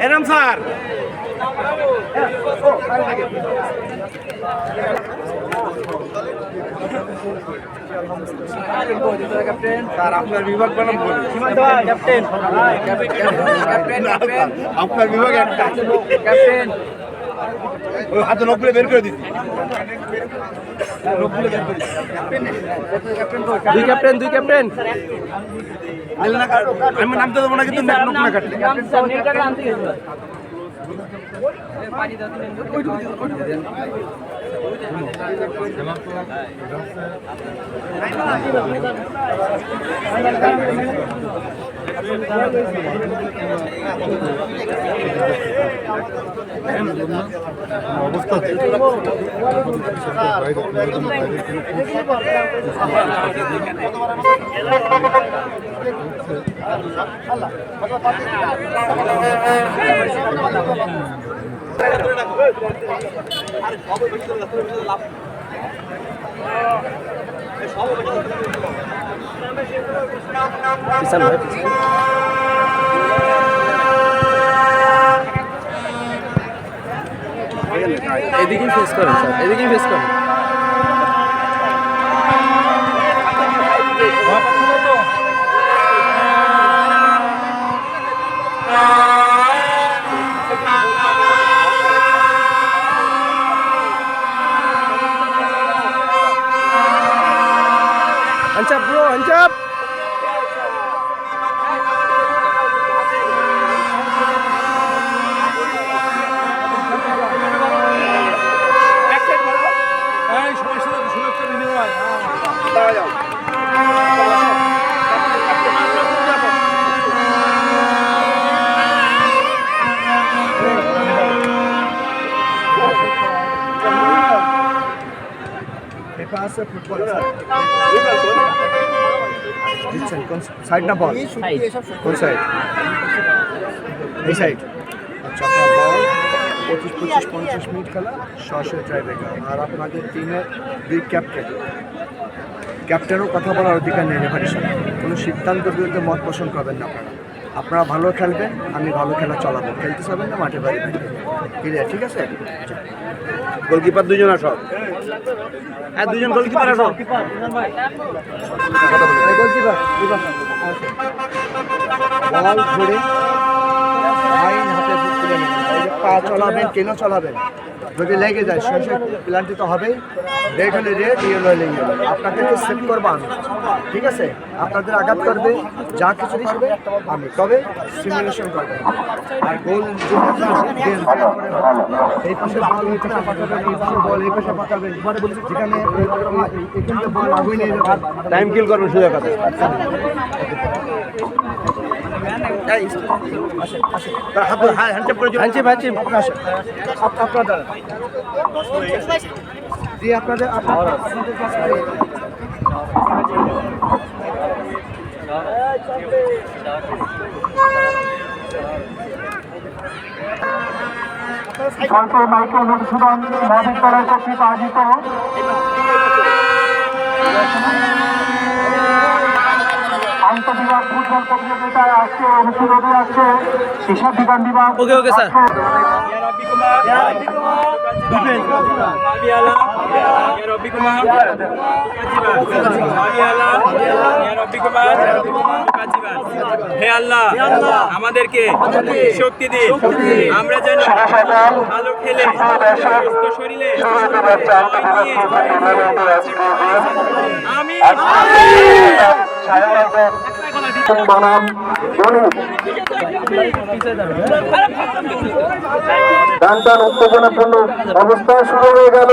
এরম স্যার আপনার বিভাগ ক্যাপ্টেন আপনার বিভাগ ক্যাপ্টেন ওই হাতে লোকগুলো বের করে দিচ্ছি দুই ক্যাপ্টেন আমি নামতে দেবো না কিন্তু না কাটলে অবস্থা এদিকেই ফেস করেন স্যার এদিকেই ফেস করেন Ancap bro, ancap. साइड ना बॉल कौन साइड এই সাইড আচ্ছা বল 25-50 মিনিট খেলা শর্টে ট্রাইব্রেকার আর আপনাদের টিমের দুই ক্যাপ্টেনও কথা বলার অধিকার নেই রেফারির সাথে কোনো সিদ্ধান্তের বিরুদ্ধে মত পোষণ করবেন না আপনারা ভালো খেলবেন আমি ভালো খেলা চালাবো খেলতে চাবেন না মাঠে বাড়ি ক্লিয়ার ঠিক আছে গোলকিপার দুজন আসো হ্যাঁ দুজন গোলকিপার আসো গোলকিপার বল ধরে আইন হাতে তুলে নেবেন পা চলাবেন কেন চলাবেন যদি লেগে যায় শেষে প্ল্যানটি তো হবেই রেড হলে রেড ইয়েলো হলে ইয়েলো আপনাদেরকে সেভ করবো আমি ঠিক আছে আপনাদের আঘাত করবে যা কিছু হবে আমি তবে সিমুলেশন করবেন আর গোল এই পাশে বল এই পাশে পাঠাবেন এই পাশে বল এই পাশে পাঠাবেন যেখানে এখানে বল আগুই নিয়ে যাবেন টাইম কিল করবেন সোজা কথা আপনাদের মাইকেল মধুসূদন মহাবিদ্যালয় কর্তৃক আয়োজিত আন্তঃবিভাগ ফুটবল প্রতিযোগিতায় আজকে অনুষ্ঠিত হচ্ছে শিশু বিজ্ঞান বিভাগ ওকে স্যার হে আল্লাহ আমাদেরকে শক্তি দিন আমরা যেন ভালো খেলে সুস্থ শরীরে আমি টান উত্তেজনাপূর্ণ অবস্থা শুরু হয়ে গেল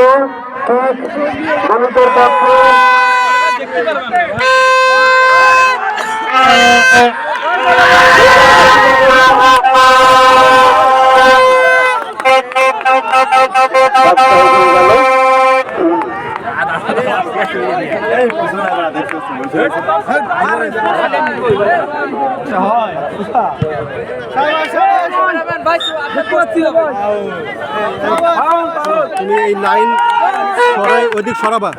গণিতের পাত্র তুমি এই লাইন সরাই ওদিক সরাবা,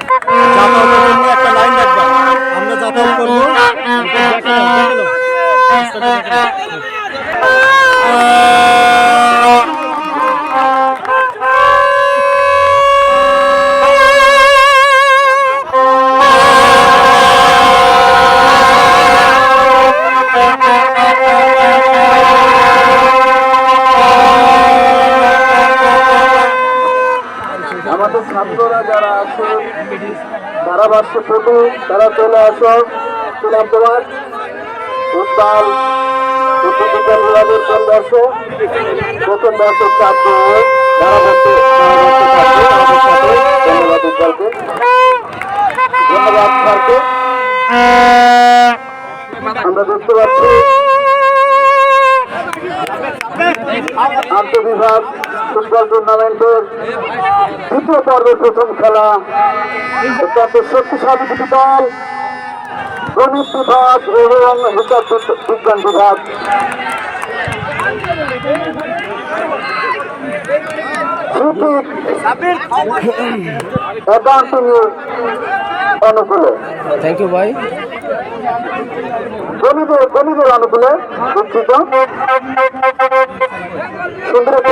যাতায়াতের জন্য একটা লাইন রাখবা, আমরা যাতায়াত করবো। আমাদের ছাত্ররা যারা আছে তারা বাড়ছে ফটো, তারা চলে আসো তোমার উত্তাল উত্তর বিভাগের চলে আসো। প্রথম বর্ষের ছাত্র তারা বাড়ছে, ধন্যবাদ উজ্জ্বলকে, ধন্যবাদ স্যারকে। আমরা দেখতে পাচ্ছি আন্তঃবিভাগ ফুটবল টুর্নামেন্টের দ্বিতীয় পর্বের প্রথম খেলা। অত্যন্ত শক্তিশালী দুটি দল, গণিত বিভাগ এবং হিসাব বিজ্ঞান বিভাগ। অ্যাকাউন্টিং অনুকূলে, থ্যাংক ইউ ভাই। গণিতের অনুকূলে দুঃখিত। সুন্দর একটি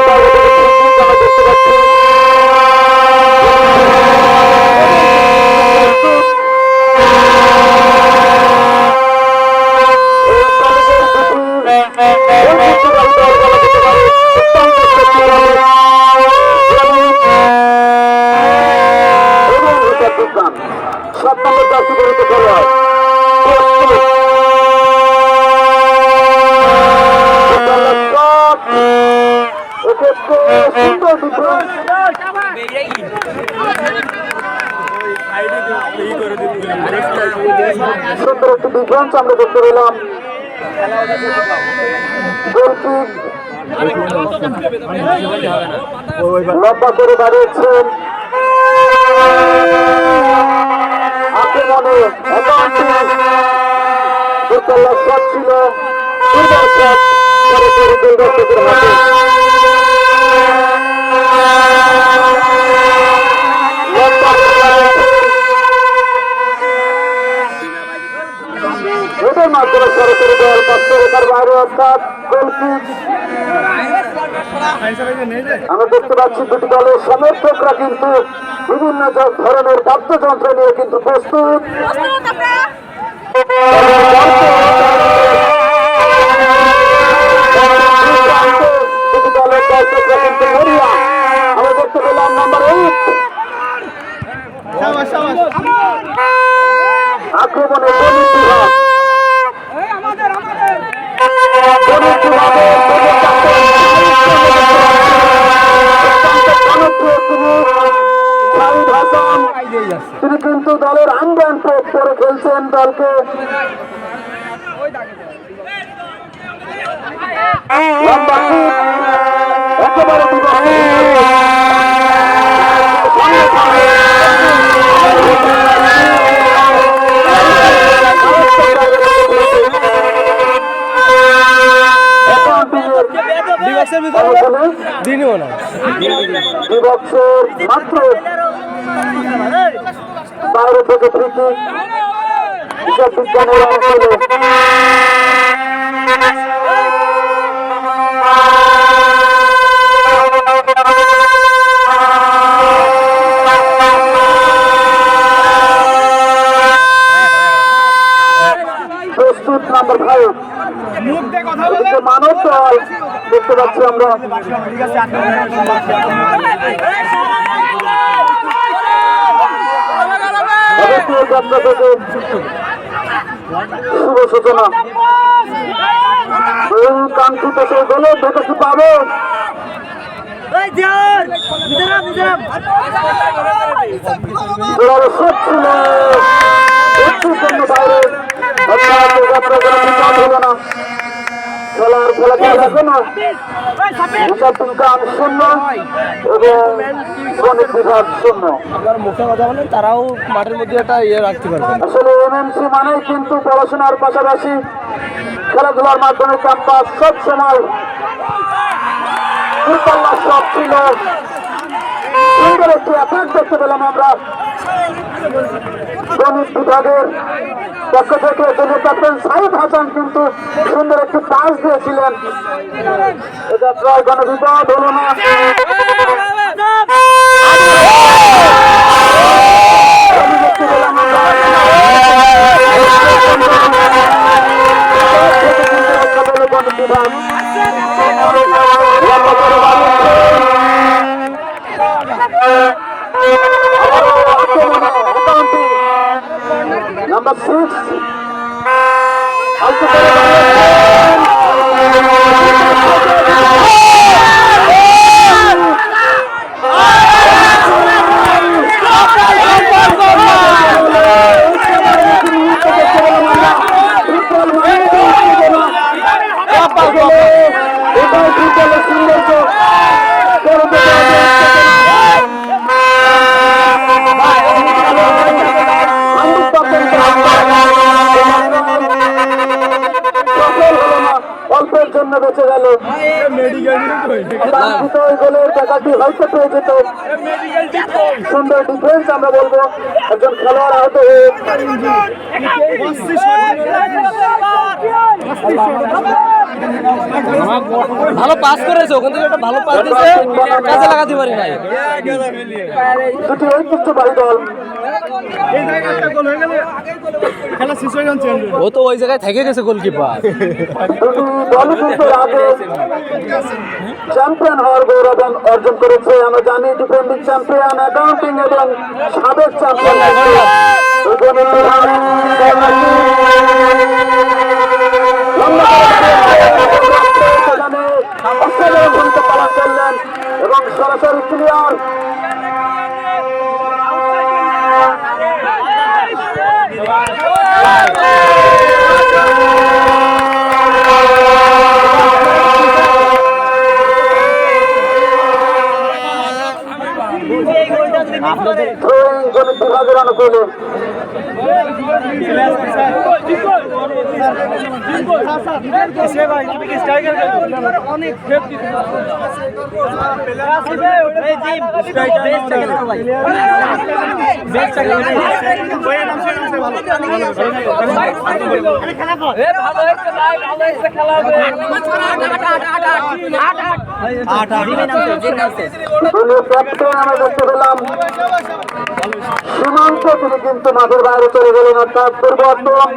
আমরা দেখতে পাচ্ছি। সব নম্বর চাষি পরিচিত খেলোয়াড় সুন্দর একটি ডিফেন্স আমরা দেখতে পেলাম। লম্বা করে দাঁড়িয়েছেন আক্রমণে শট ছিল দুর্বল শট, সরাসরি গোলরক্ষকের হাতে। এদের মাধ্যমে সরাসরি দল পাঁচশো বাইরে, অর্থাৎ গোলকিক। আমরা দেখতে পাচ্ছি দুটি দলের সমর্থকরা কিন্তু বিভিন্ন ধরনের বাদ্যযন্ত্র নিয়ে কিন্তু প্রস্তুত। দুটি দলের দর্শকরা কিন্তু মরিয়া। আমরা দেখতে পেলাম নাম্বার 8 আক্রমণে গণিত বিভাগ, গণিত বিভাগের তিনি কিন্তু দলের আন্ডার করে খেলছেন দলকে। একেবারে বিভক্সের মাত্র বাইরে থেকে ফ্রিকি হিসাব বিজ্ঞানের অঞ্চলে প্রস্তুত নাম্বার 5 মানব দল দেখতে পাচ্ছি আমরা। যাত্রা থেকে শুভ সূচনা, কাঙ্ক্ষিত সেই গোলে ভেতরে পাবে। ছিল একটুর জন্য বাইরে যাত্রা করা হলো না। খেলার ফলাফল এখনো হিসাব বিজ্ঞান 0 এবং গণিত বিভাগ 0। আপনার মুখে কথা বলেন, তারাও মাঠের মধ্যে একটা ইয়ে রাখতে পারবে। আসলে এমএমসি মানেই কিন্তু পড়াশোনার পাশাপাশি খেলাধুলার মাধ্যমে ক্যাম্পাস সব সময় সব ছিল। সুন্দর একটি অ্যাটাক দেখতে পেলাম আমরা গণিত বিভাগের পক্ষ থেকে। ক্যাপ্টেন সাইদ হাসান কিন্তু সুন্দর একটি পাস দিয়েছিলেন। এটা প্রায় কোনো বিপদ হলো না। Number 6. অল্পের জন্য বেঁচে গেল। গোলের টাকাটি হয়তো পেয়ে যেত। সুন্দর ডিফেন্স আমরা বলবো। একজন খেলোয়াড় আহত হয়ে ভালো পাস করেছে, ওখান থেকে একটা ভালো পাস দিয়েছে, কাজে লাগাতে পারি নাই। দুটি ঐতিহ্যবাহী দল। ও তো ওই জায়গায় থেকে গেছে গোলকিপার। দুটি দলই কিন্তু আগে চ্যাম্পিয়ন হওয়ার গৌরব অর্জন করেছে। আমরা জানি ডিফেন্ডিং চ্যাম্পিয়ন অ্যাকাউন্টিং এবং সাবেক চ্যাম্পিয়ন অসাধারণ ভূমিকা পালন করলেন এবং সরাসরি ক্লিয়ার। গণিত বিভাগের অনুকূলে আমরা দেখতে পেলাম সীমান্ত তিনি কিন্তু মাঠের বাইরে চলে গেলেন। অর্থাৎ পরিবর্তন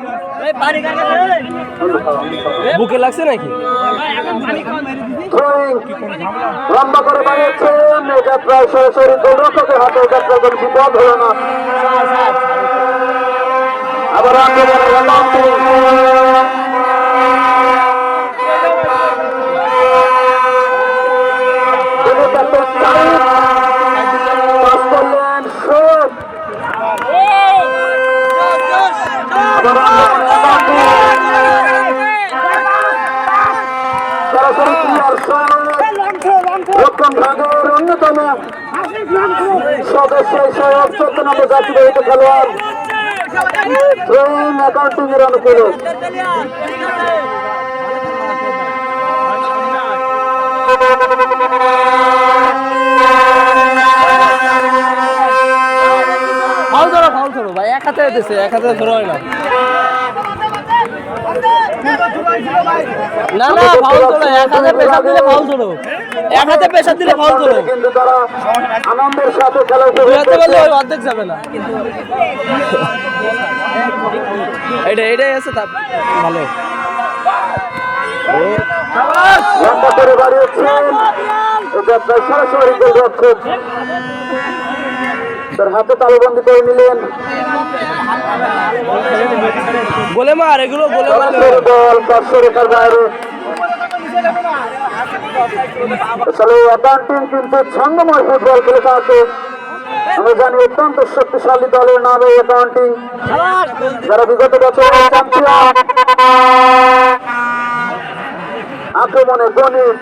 বুকে লাগছে নাকি? লম্বা করে বানিয়েছেন। এটা প্রায় সরাসরি গোলরক্ষকের হাতে। এটা প্রায় কোনো বিপদ হলো না। আবার অন্যতম সদস্য হিসেবে 14 নম্বর জাতীয় খেলোয়াড় অ্যাকাউন্টিং এর অনুকূলে ফাউল ধরো ভাই, এক হাতে দিছে, এক হাতে ধরো হয় না। না না ফাউল ধরো, এক হাতে প্রেসার দিলে ফাউল ধরো, এক হাতে প্রেসার দিলে ফাউল ধরো। কিন্তু তারা আনন্দের সাথে খেলা দুই হাতে বললে ওই অর্ধেক যাবে না। এটাই আছে তা ভালো। লম্বা করে বাড়িয়েছেন। এটা প্রায় সরাসরি গোলরক্ষক তার হাতে তালুবন্দি করে নিলেন। গোলে মার, এগুলো গোলে মার। বল 500 রেখার বাইরে। আসলে অ্যাকাউন্টিং কিন্তু ছন্দময় ফুটবল খেলে থাকে। আমরা জানি অত্যন্ত শক্তিশালী দলের নাম এই অ্যাকাউন্টিং, যারা বিগত বছর চ্যাম্পিয়ন। আক্রমণে গণিত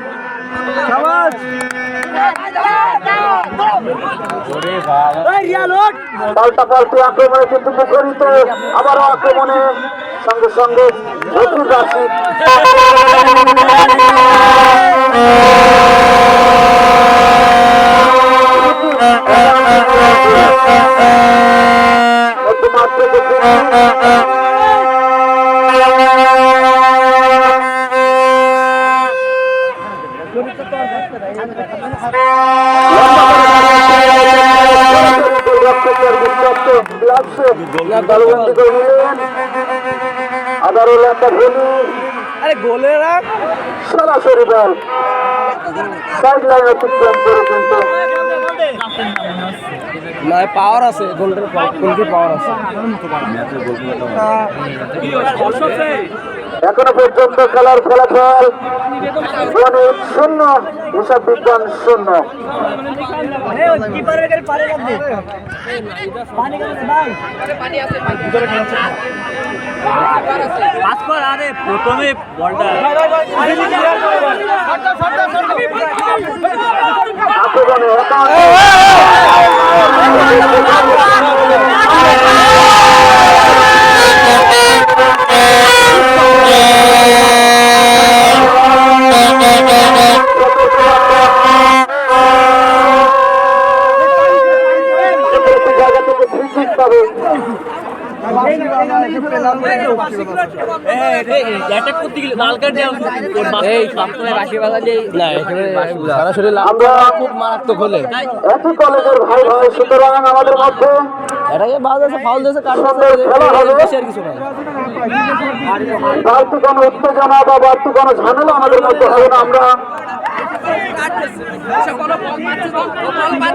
পাল্টাপাল্টি আক্রমণে কিন্তু মুখরিত, আবারও আক্রমণে সঙ্গে সঙ্গে নতুন রাশি আদারুল একটা ভূমি আরে গোলেরা সরাসরি বল সাইড লাইন অতিক্রম করে কিন্তু না পাওয়ার আছে গোলের পাওয়ার আছে এখনো পর্যন্ত খেলার ফলাফল গণিত 0, হিসাব বিজ্ঞান 0। প্রথমে বলটা আক্রমণে জায়গা থেকে ফ্রি কিক পাবে। আমরা খুব মারাত্মক হলে একই কলেজের ভাই ভাই, সুতরাং আমাদের মধ্যে এটাকে বাদ আছে ফাউল দিয়েছে সুন্দর খেলা হবে। বেশি আর কিছু নাই বাড়তি কোনো উত্তেজনা বা বাড়তি কোনো ঝামেলা আমাদের মধ্যে হবে না। আমরা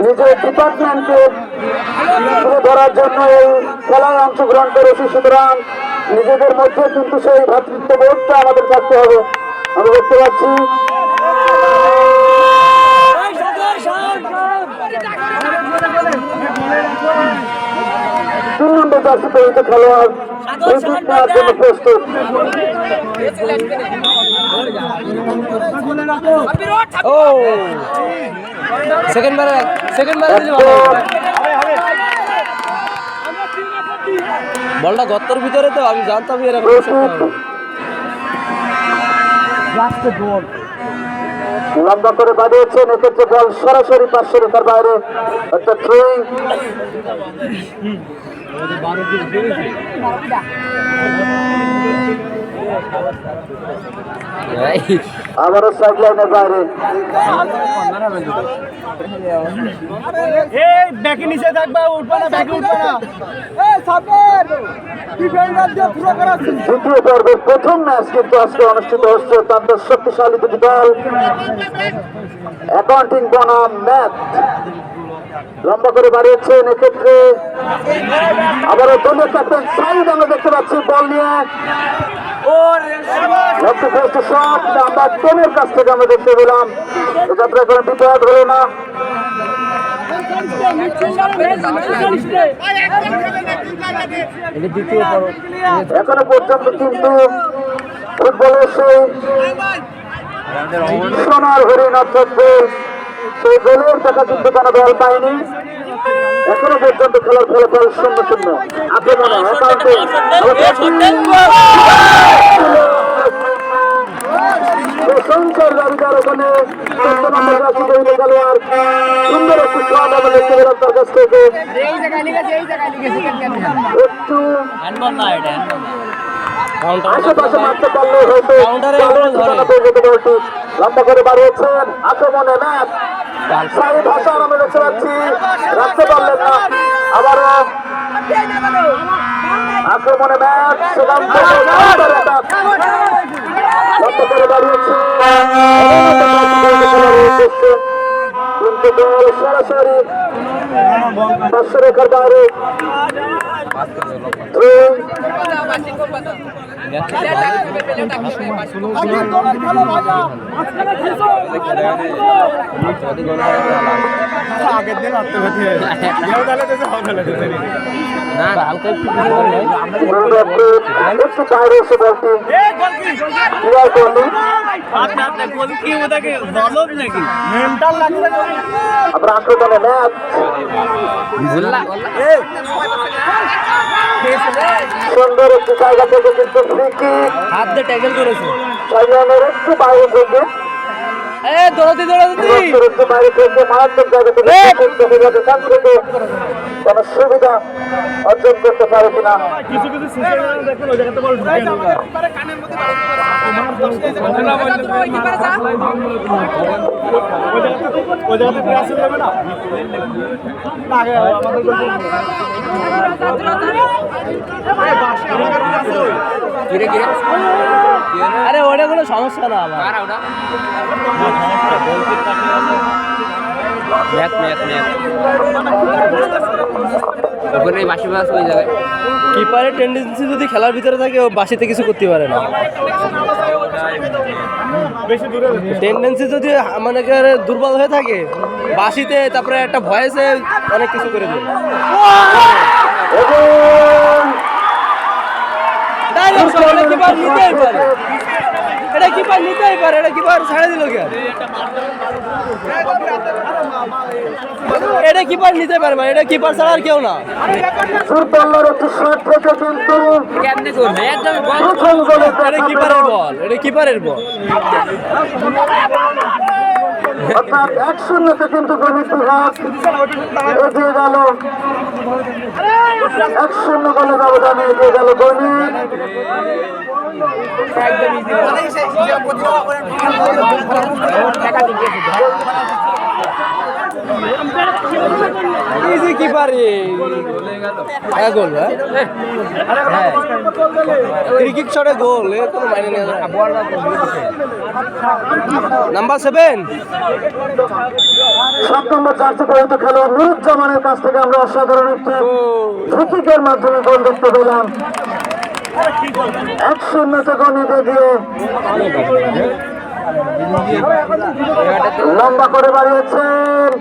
নিজের ডিপার্টমেন্টকে তুলে ধরার জন্য এই খেলায় অংশগ্রহণ করেছি, সুতরাং নিজেদের মধ্যে কিন্তু সেই ভ্রাতৃত্ববোধটা আমাদের থাকতে হবে। আমি দেখতে পাচ্ছি তিন নম্বর জার্সি পরিচিত খেলোয়াড় এই দিক নেওয়ার জন্য প্রস্তুত। ও সেকেন্ড বারে বলটা গর্তর ভিতরে, তো আমি জানতাম এরকম লম্বা করে বাঁধিয়েছেন, এক্ষেত্রে বল সরাসরি পাশের তার বাইরে একটা থ্রোয়িং। আবারও সাইড লাইনের বাইরে দ্বিতীয় পর্বের প্রথম ম্যাচ কিন্তু আজকে অনুষ্ঠিত হচ্ছে অত্যন্ত শক্তিশালী দুটি দল। অ্যাকাউন্টিং বনাম ম্যাথ লম্বা করে বাড়িয়েছেন, এক্ষেত্রে আবারও দলীয় ক্যাপ্টেন সাইদ আমরা দেখতে পাচ্ছি বল নিয়ে আমরা টেনের কাছ থেকে আমরা দেখতে পেলাম। এক্ষেত্রে কোনো বিপদ হলো না। এখনো পর্যন্ত কিন্তু ফুটবলের সেই সোনার হরিণ অর্থাৎ সেই গোলের টাকা কিন্তু কোনো দল পায়নি। এখনো পর্যন্ত খেলার ফলাফল 0-0। আক্রমণে প্রশংসার দাবিদার ওখানে 14 নম্বর রাশি তৈরি খেলোয়াড় সুন্দর একটি শট আমরা দেখতে পেলাম তার কাছ থেকে। একটু আশেপাশে মারতে পারলে হয়তো বলটি লম্বা করে বাড়িয়েছেন। আক্রমণে ম্যাচ সাইদ হাসান আমরা দেখতে পাচ্ছি, রাখতে পারলেন না। আবারও আক্রমণে ম্যাচ সেখান থেকে লম্বা করে বাড়িয়েছে, কিন্তু বল সরাসরি 500 রেখার বাইরে আগের দিন আত্মঘাতী না হালকা একটু একটু বাইরে এসে বলটি ক্লিয়ার করলি। আমরা আক্রমণে ম্যাচ সুন্দর একটি জায়গা থেকে কিন্তু ফ্রি কিক হাত দিয়ে ট্যাকেল করেছে। সাইমনের একটু বাইরে থেকে দৌড়াতে একটু বাইরে থেকে মারাত্মক জায়গা থেকে কাছ থেকে কোনো সুবিধা অর্জন করতে পারে কিনা। আরে ওটা কোনো সমস্যা না আমার কিপারের টেন্ডেন্সি যদি খেলার ভিতরে থাকে ও বাসিতে কিছু করতে পারে না। টেন্ডেন্সি যদি মানে দুর্বল হয়ে থাকে বাসিতে তারপরে একটা ভয়েসে অনেক কিছু করে দেবে। কিপার নিতেই পারে, এটা কিপার নিতেই পারে, এটা কিপার ছাড়ে দিল কি? এটা কিপার নিতে পারে মানে এটা কিপার ছাড়া আর কেউ না। এটা কিপারের বল, এটা কিপারের বল। অর্থাৎ 1-0 কিন্তু গণিত বিভাগ এগিয়ে গেল, 1-0 গোলে ব্যবধানে এগিয়ে গেল গণিত। ইজি কিপার গোল ক্রিকেট শটে গোল এর কোনো মাইনে নেই। নাম্বার 7 7 নম্বর জার্সি পরিহিত খেলোয়াড় নুরুজ্জামানের কাছ থেকে আমরা অসাধারণ একটি ফ্রিকিকের মাধ্যমে গোল দেখতে পেলাম। 1-0 গণিত এগিয়ে লম্বা করে বাড়িয়েছেন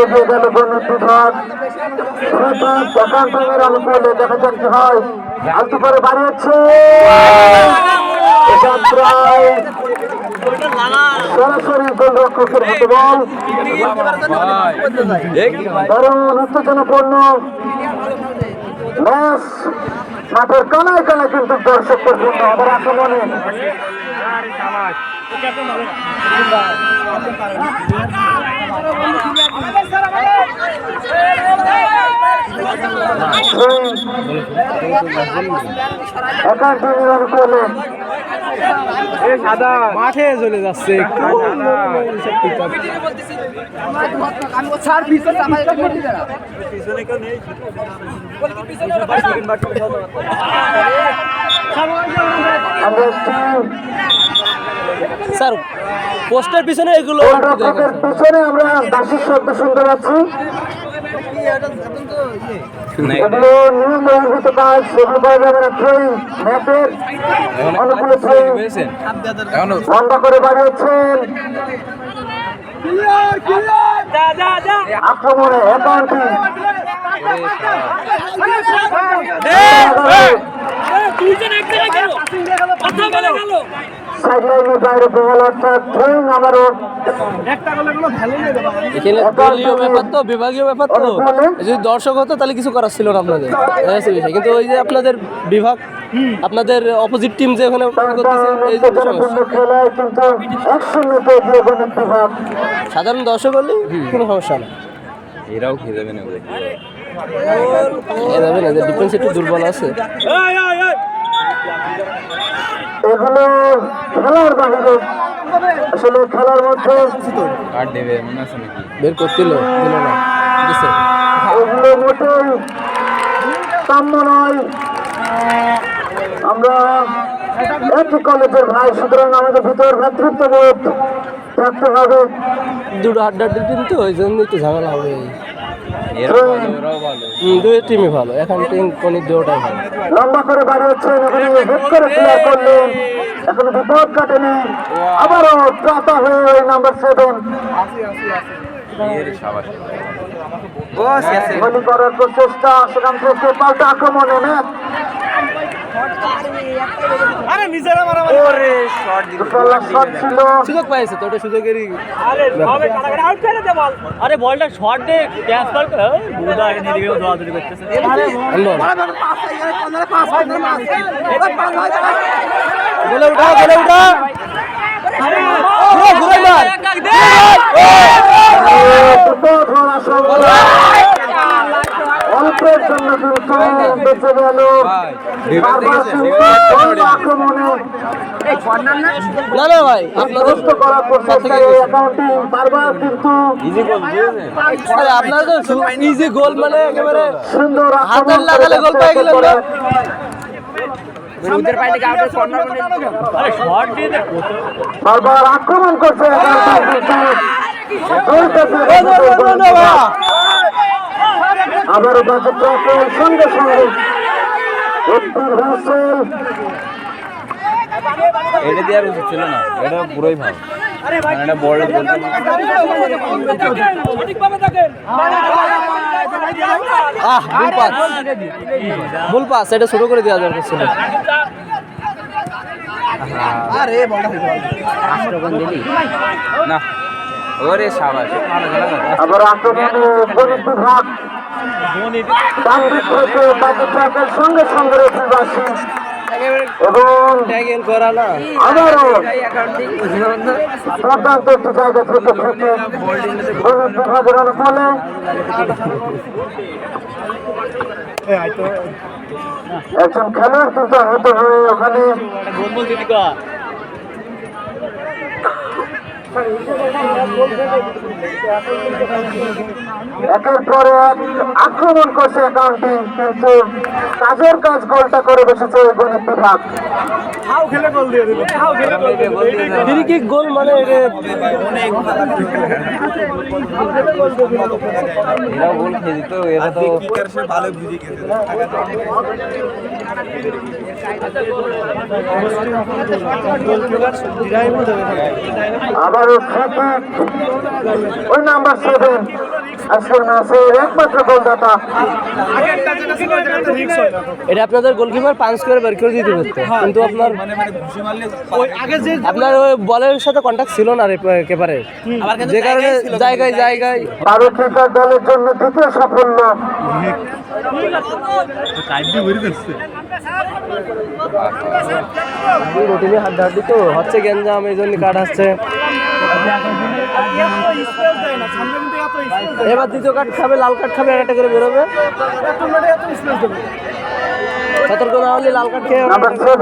এগিয়ে গেল গণিত বিভাগ। অনুকূলে দেখা যাক কি হয়। আলতু করে বাড়িয়েছে সরাসরি গোলরক্ষকের হাতে বল। দারুণ উত্তেজনাপূর্ণ ম্যাচ, মাঠের কানায় কানায় কিন্তু দর্শকদের জন্য আবার আক্রমণে মাঠে চলে যাচ্ছে স্যার। পোস্টার পিছনে এগুলো পিছনে আমরা বাসির শব্দ শুনতে পাচ্ছি। এগুলো নিয়ম বহির্ভূত কাজ, সেগুলো পাওয়া যাবে না। ম্যাচের অনুকূলে লম্বা করে বাড়িয়েছেন আক্রমণে অ্যাকাউন্টিং সাইডলাইনের বাইরে বল, অর্থাৎ থ্রোইং আবারও ব্যাপার তো, বিভাগীয় ব্যাপার তো। যদি দর্শক হতো তাহলে কিছু করার ছিল না আপনাদের, কিন্তু ওই যে আপনাদের বিভাগ, আপনাদের অপোজিট টিম যে ওখানে খেলায় কিন্তু 1-0 এগিয়ে গণিত বিভাগ। সাধারণ দর্শক হলে কোনো সমস্যা না। এরাও খেয়ে যাবে না। এভাবে না, ডিফেন্স একটু দুর্বল আছে। এগুলো খেলার বাহিরে, আসলে খেলার মধ্যে বের করছিল, দিল না, দিছে। এগুলো মোটেই কাম্য নয়। আমরা একই কলেজের ভাই, সুতরাং আমাদের ভিতর ভ্রাতৃত্ববোধ থাকতে হবে। দুটো হাড্ডাহাড্ডি টিম তো, ওই জন্য একটু ঝামেলা হবে। দুই টিমই ভালো, এখন টিম কোন দুটাই ভালো। লম্বা করে বাড়িয়েছেন, এখানে হেড করে ক্লিয়ার করলেন, এখনো বিপদ কাটেনি। আবারও ট্রাতা হয়ে ওই নাম্বার 7 গুলি করার প্রচেষ্টা, সেখান থেকে পাল্টা আক্রমণে ম্যাচ শট ছিল। সুযোগ পাইছে তো, ওটা সুযোগেরই। আরে বলটা শর্ট দে, ক্যাচ কর, বুদা আগে নিয়ে গিয়ে দৌড়াদৌড়ি করতেছে। বলে উঠা, বলে উঠা, ঘুরে ঘুরে মার। অল্পের জন্য কিন্তু বেঁচে গেল আক্রমণে। না না ভাই, আপনাদের করার প্রচেষ্টা অ্যাকাউন্টিং বারবার কিন্তু আরে আপনাদের ইজি গোল মানে একেবারে সুন্দর হাতের লাগালে গোল পাই গেলেন না। আরে শর্ট দিয়ে দে, বারবার আক্রমণ করছে আবার সঙ্গে সঙ্গে এটা দেওয়ার উচিত ছিল না, এটা পুরোই ভালো। এটা বড় ভুল পাস, ভুল পাস, এটা ছোট করে দেওয়া দরকার ছিল। না, ওরে সাবাস, ভালো খেলা করে। আবার আক্রমণে গণিত বিভাগ ডান দিক থেকে বাকি ট্র্যাকের সঙ্গে সঙ্গে রেফারি এবং ট্যাগেল করা না, আবারও দুর্দান্ত একটি জায়গা থেকে গণিত বিভাগের অনুকূলে একজন খেলোয়াড় কিন্তু আহত হয়ে ওখানে গোলমোল দিদি কা একের পর এক আক্রমণ করছে অ্যাকাউন্টিং, কিন্তু কাজের কাজ গোলটা করে বসেছে গণিত বিভাগ। ফ্রি কিক গোল মানে এরাও গোল খেয়ে দিত, এরা তো ভালো বুঝে গেছে। আবারও ওই নাম্বার 7 আজকের ম্যাচের একমাত্র গোলদাতা। এটা আপনাদের গোলকিপার পাঞ্চ করে বের করে দিতে পারতো, কিন্তু আপনার আপনার ওই বলের সাথে কন্ট্যাক্ট ছিল না একেবারে, যে কারণে জায়গায় জায়গায় ভারতীয় দলের জন্য দ্বিতীয় সাফল্য। রুটিনে হাড্ডাহাড্ডি তো হচ্ছে, গেঞ্জাম, এই জন্য কাঠ আসছে। এবার দ্বিতীয় কাঠ খাবে, লাল কাঠ খাবে, একটা করে বেরোবে। সতর্ক না হলে লাল কাঠ খেয়ে নাম্বার 7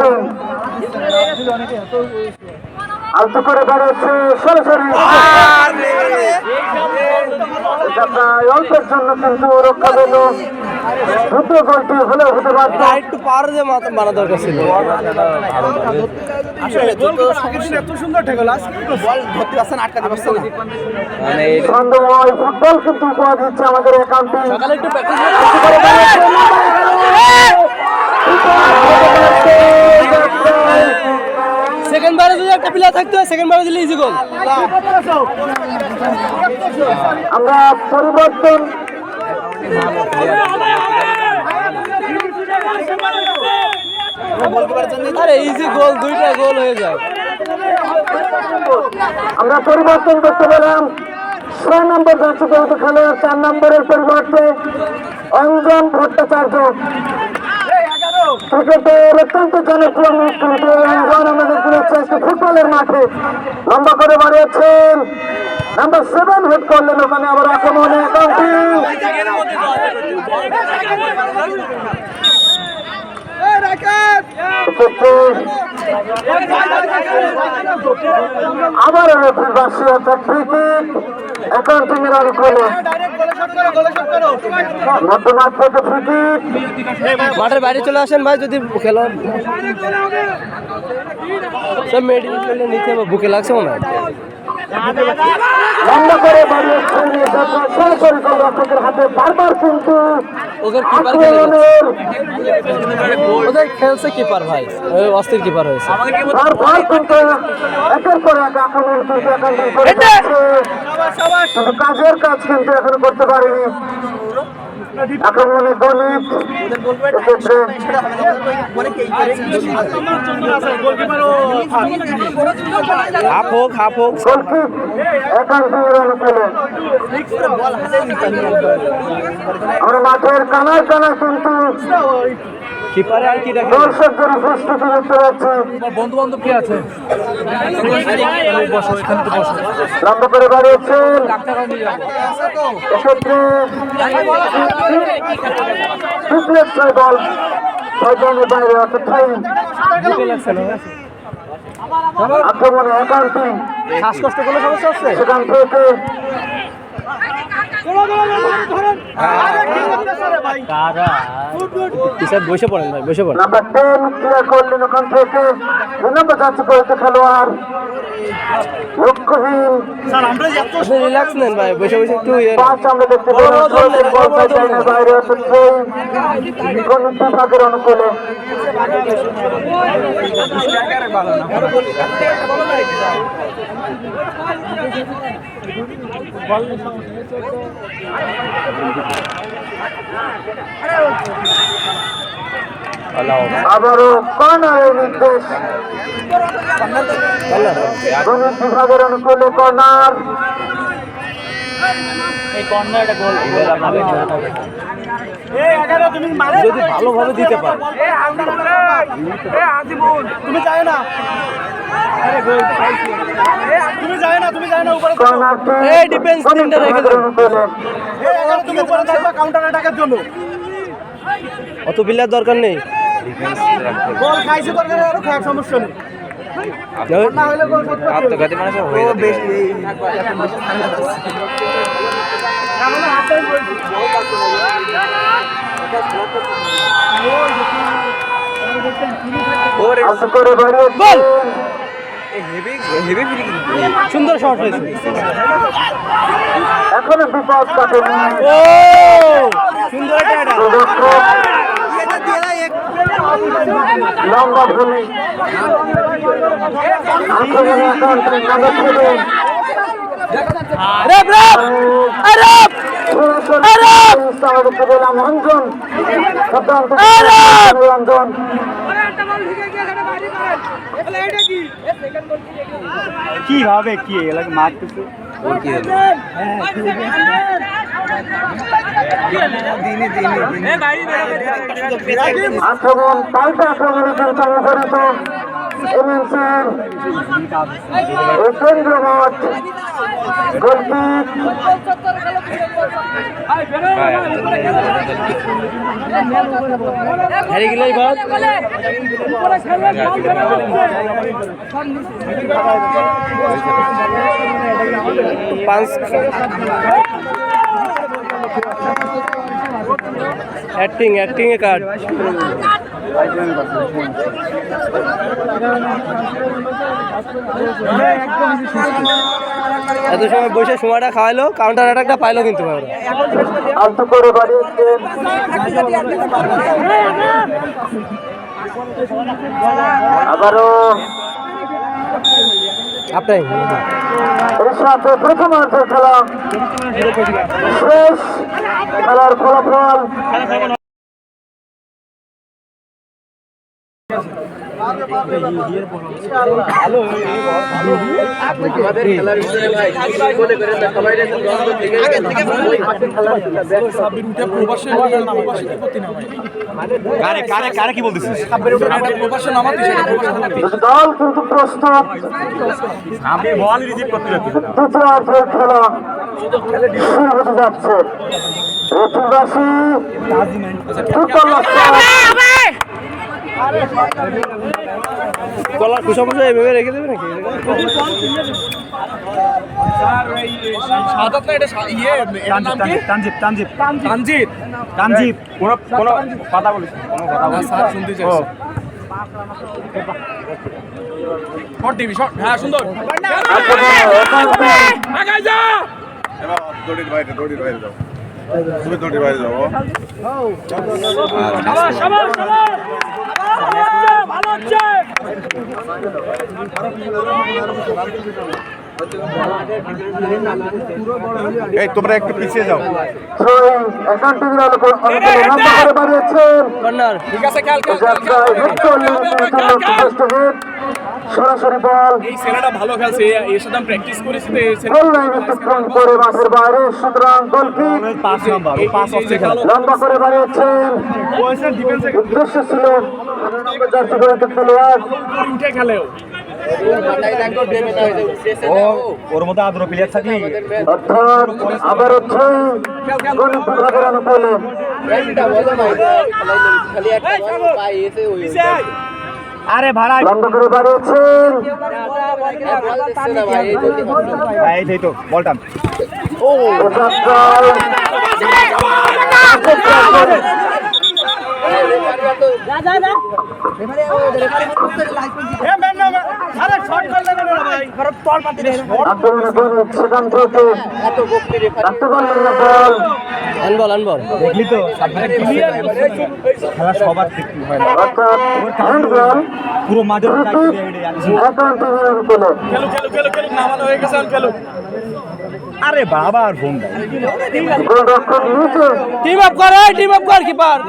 আলতো করে বেড়েছে সরাসরি, এটা প্রায় অল্পের জন্য কিন্তু রক্ষা পেল। দ্বিতীয় গোলটি হলেও হতে পারত। একটু পার যে মারা দরকার ছিল। মানে ছন্দময় ফুটবল কিন্তু উপহার দিচ্ছে আমাদের অ্যাকাউন্টিং। সকালে একটু প্র্যাকটিস সেকেন্ড বারে যদি একটা প্লেয়ার থাকতো, সেকেন্ড বারে দিলে ইজি গোল। আমরা পরিবর্তন আরে ইজি গোল, দুইটা গোল হয়ে যায়। আমরা পরিবর্তন করতে পেলাম। 6 নম্বর যাচ্ছে যেহেতু খেলোয়াড়, 4 নম্বরের পরিবর্তে অঞ্জন ভট্টাচার্য। ক্রিকেটের অত্যন্ত জনপ্রিয় অনুষ্ঠানটি আয়োজন আমাদের করেছে একটি ফুটবলের মাঠে লম্বা করে বাড়িয়েছেন নাম্বার 7 হেড করলেন ওখানে আবার আক্রমণে আবার বাসী অর্থাৎ ক্রিকেট অ্যাকাউন্টিং এর অনুকূলে মধ্যমাঠ থেকে ক্রিকেট মাঠের বাইরে চলে আসেন ভাই যদি খেলা সব মেডিকেল নিতে হবে বুকে লাগছে মনে হয় লম্বা করে বাড়িয়েছেন সরাসরি গোলরক্ষকের হাতে বারবার কিন্তু ওদের কিপার ওদের খেলছে কিপার ভাই ওই অস্থির কিপার হয়েছে বারবার কিন্তু একের পর এক আক্রমণ কিন্তু একান্তই করে যাচ্ছে। কিন্তু কাজের কাজ কিন্তু এখনো করতে পারেনি আক্রমণে গণিত এক্ষেত্রে হাফ হোক গোলকিক একান্তই অনুকূলে আমরা মাঠের কানায় কানায় কিন্তু কিপারে আর কি দেখেন দর্শকদের উপস্থিতি দেখতে পাচ্ছি বন্ধু বান্ধব কি আছে লম্বা করে বাড়িয়েছেন এক্ষেত্রে বল 6 জনের বাইরে অর্থাৎ আক্রমণে একান্তই শ্বাসকষ্ট কোনো সমস্যা হচ্ছে সেখান থেকে বসে পড়েন ভাই বসে পড়েন নাম্বার 10 ক্লিয়ার করলেন ওখান থেকে 2 নম্বর যাচ্ছে করেছে খেলোয়াড় লক্ষ্যহীন আপনি রিল্যাক্স নেন ভাই বসে বসে একটু 5 আমরা দেখতে পেলাম বল সাইডের বাইরে অর্থাৎ গণিত বিভাগের অনুকূলে আবারও কর্নারের নির্দেশ গণিত বিভাগের অনুকূলে কর্নার এই কর্নারটা গোল যদি ভালোভাবে দিতে পারে কর্নারটি এই ডিফেন্স তিনটা রেখে দেন অত বিল্লার দরকার নেই আত্মঘাতী মানে সব হয়ে যাবে আশা করে বাড়িয়েছেন হেভি ফ্রি সুন্দর শট হয়েছে এখনো বিপদ কাটেনি ও সুন্দর একটা লম্বা ভূমি আক্রমণে একান্তই নাম্বার 7 রঞ্জন রঞ্জন কি হবে কি এলাকা মারতেছে ওর কি হলো আক্রমণ পাল্টা আক্রমণে কিন্তু মুখরিত এমএনসির এই কেন্দ্র মাঠ গোলকিক হেরে গেলেই বাদ एक्टिंग ए कार्ड এত সময় বসে সময়টা খাওয়াইলো কাউন্টার অ্যাটাকটা পাইলো কিন্তু আলতু করে বাড়িয়েছেন আবারও আপনাই এর সাথে প্রথমার্ধের খেলা শেষ খেলার ফলাফল কারে কি বলতেছিস? দল কিন্তু প্রস্তুত আমি বল রিসিভ করতে যাচ্ছি দ্বিতীয়ার্ধের খেলা শুরু হতে যাচ্ছে রতুলবাসী ফুটবল গলার কুসামুসা এভাবে রেখে দেবে নাকি? তানজিব কোনো কথা বলিস কোনো কথা বলিস স্যার শুনতে চাইছি শর্ট টিভি শর্ট হ্যাঁ সুন্দর আগাই যা দড়ির বাইরে যাও তুমি দড়ির বাইরে যাও শাবাশ শাবাশ শাবাশ ভালো হচ্ছে এই তোমরা একটু পিছিয়ে যাও কর্নার ঠিক আছে খেল খেল সরাসরি বল এই ছেলেটা ভালো খেলছে এর সাথে আমি প্র্যাকটিস করেছি তো এই ছেলে গোল লাইন অতিক্রম করে মাঠের বাইরে সুতরাং গোলকিক লম্বা করে বাড়িয়েছেন উদ্দেশ্য ছিল জার্সি পরিহিত খেলোয়াড় উঠে খেলেও ওর মধ্যে আদ্র প্লেয়ার থাকলে অর্থাৎ আবার হচ্ছে গণিত বিভাগের অনুকূলে আরে ভাড়া লম্বা করে বাড়িয়েছেন এই তো বলটাম আনবল আনবল দেখলি তো খেলা সবার দেখতে হয় না পুরো মাঠে খেলো খেলো খেলো খেলো নামানো হয়ে গেছে খেলো আরে বাবা আর ফোন টিম আপ কর কিপার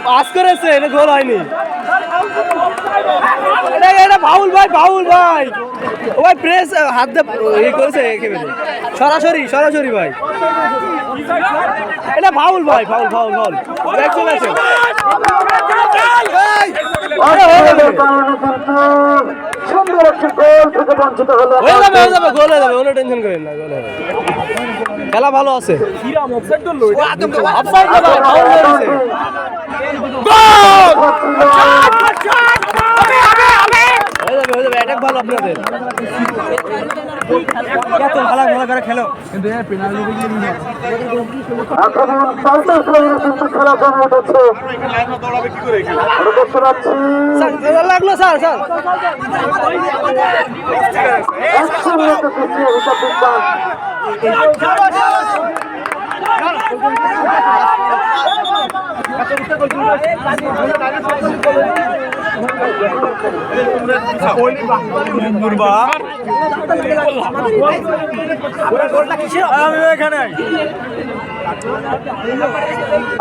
পাস করেছে এটা গোল হয়নি এটা ফাউল ভাই ও ভাই প্রেস হাত দিয়ে করেছে একেবারে সরাসরি ভাই এটা ফাউল ভাই ফাউল ব্যাক চলে আছে সুন্দর একটি গোল থেকে বঞ্চিত হলো হয়ে যাবে গোল হয়ে যাবে কোনো টেনশন করেন না গোল হয়ে যাবে খেলা ভালো আছে অফসাইড না ভাই ফাউল হয়েছে হয়ে যাবে অ্যাটাক ভালো আপনাদের খেলো আক্রমণ পাল্টা কিন্তু খেলা জমে উঠেছে দেখতে পাচ্ছি স্যার লাগলো স্যার হিসাব বিজ্ঞান আমি এখানে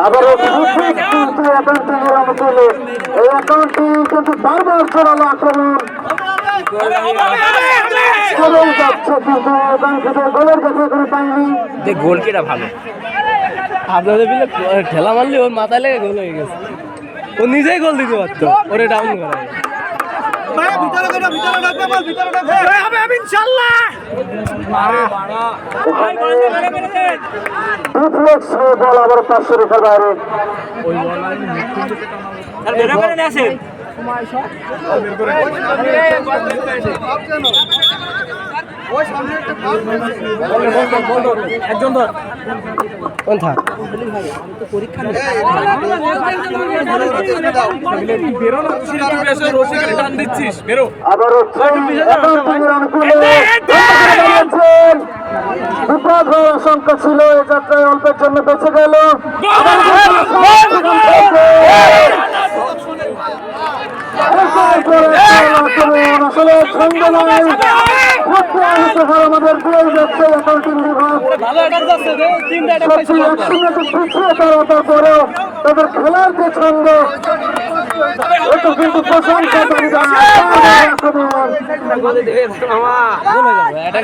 আবারও কিন্তু অ্যাকাউন্টিংয়ের অনুকূলে এই অ্যাকাউন্টিং কিন্তু বারবার চড়ালো আক্রমণ চলেই যাচ্ছে কিন্তু অ্যাকাউন্টিংয়ের গোলের কাছে এখনো পায়নি যে গোলকিটা ভালো আপনাদের বিলে ঠেলা মারলে ওর মাথায় লেগে গোল হয়ে গেছে ও নিজেই গোল দিতে পারতো ওরে ডাউন করা রিফ্লেক্স হয়ে বল আবার পাঁচশো রেখার বাইরে একজন ধর কোন থাক টান দিচ্ছিস বেরো আবারও অ্যাকাউন্টিংয়ের অনুকূলে বিপদ হওয়ার আশঙ্কা ছিল, এই যাত্রায় অল্পের জন্য বেঁচে গেল। আসলে ছন্দ নয়, আমাদের দিয়ে যাচ্ছে অ্যাকাউন্টিং বিভাগ। ভালো অ্যাটাক যাচ্ছে রে, তিনটা অ্যাটাক পাইছে সত্যি একসঙ্গে পিছিয়ে তারা তারপরেও তাদের খেলার যে ছন্দ, এটা কিন্তু প্রশংসা অ্যাটাক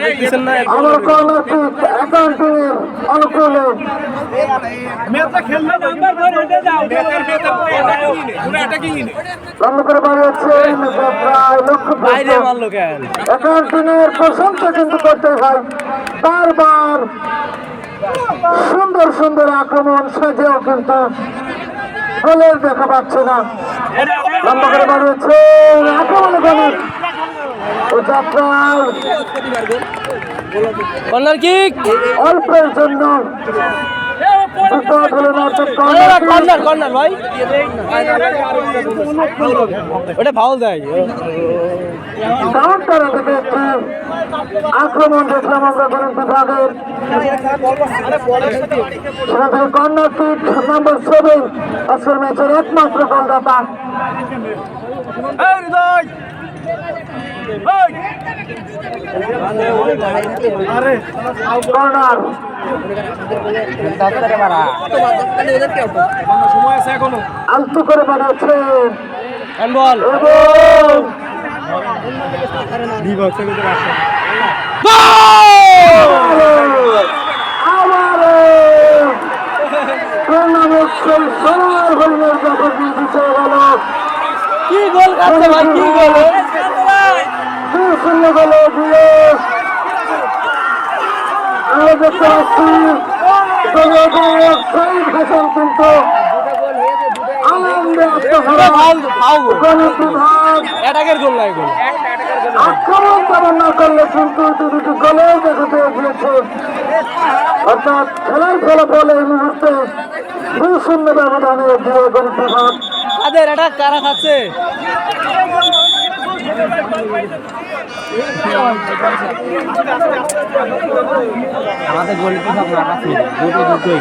দেখতেছেন না আমার কর্ণাটিক অ্যাকাউন্টিং অনুকূলে বন্ধ করে বাড়িয়েছেন প্রায় লক্ষ্য বাইরে মারলো কেন? অ্যাকাউন্টিং এর প্রশংসা কিন্তু করতে হয় বারবার। সুন্দর সুন্দর আক্রমণ সাজেও কিন্তু গোলের দেখা পাচ্ছে না। লম্বা করে বাড়িয়েছে আক্রমণ গণিত ও যাত্রার কর্নার কিক, অল্পের জন্য বিপদ হলো না, অর্থাৎ কর্নার কর্নার ভাই, ওটা ফাউল দেয়। কাউন্টার থেকে একটি আক্রমণ দেখলাম আমরা গণিত বিভাগের। সেখান থেকে কর্নার কিক নম্বর 7 আজকের ম্যাচের একমাত্র গোলদাতা। কর্নার আলতু করে বানাচ্ছে হ্যান্ডবল, কি গোল খাচ্ছে ভাই, কি গোল! আমরা দেখতে পাচ্ছি কিন্তু আনন্দে আত্মহারা গণিত বিভাগ অ্যাটাকের গোল নাই, গোল আক্রমণ তেমন না করলে কিন্তু দুটি গোলেও দেখাতে গিয়েছে। অর্থাৎ খেলার ফলাফল এই মুহূর্তে 2-0 ব্যবধানে এগিয়ে গণিত বিভাগ। তাদের অ্যাটাক কারা খাচ্ছে? আমাদের গোল তো সব না আছে, দুটোই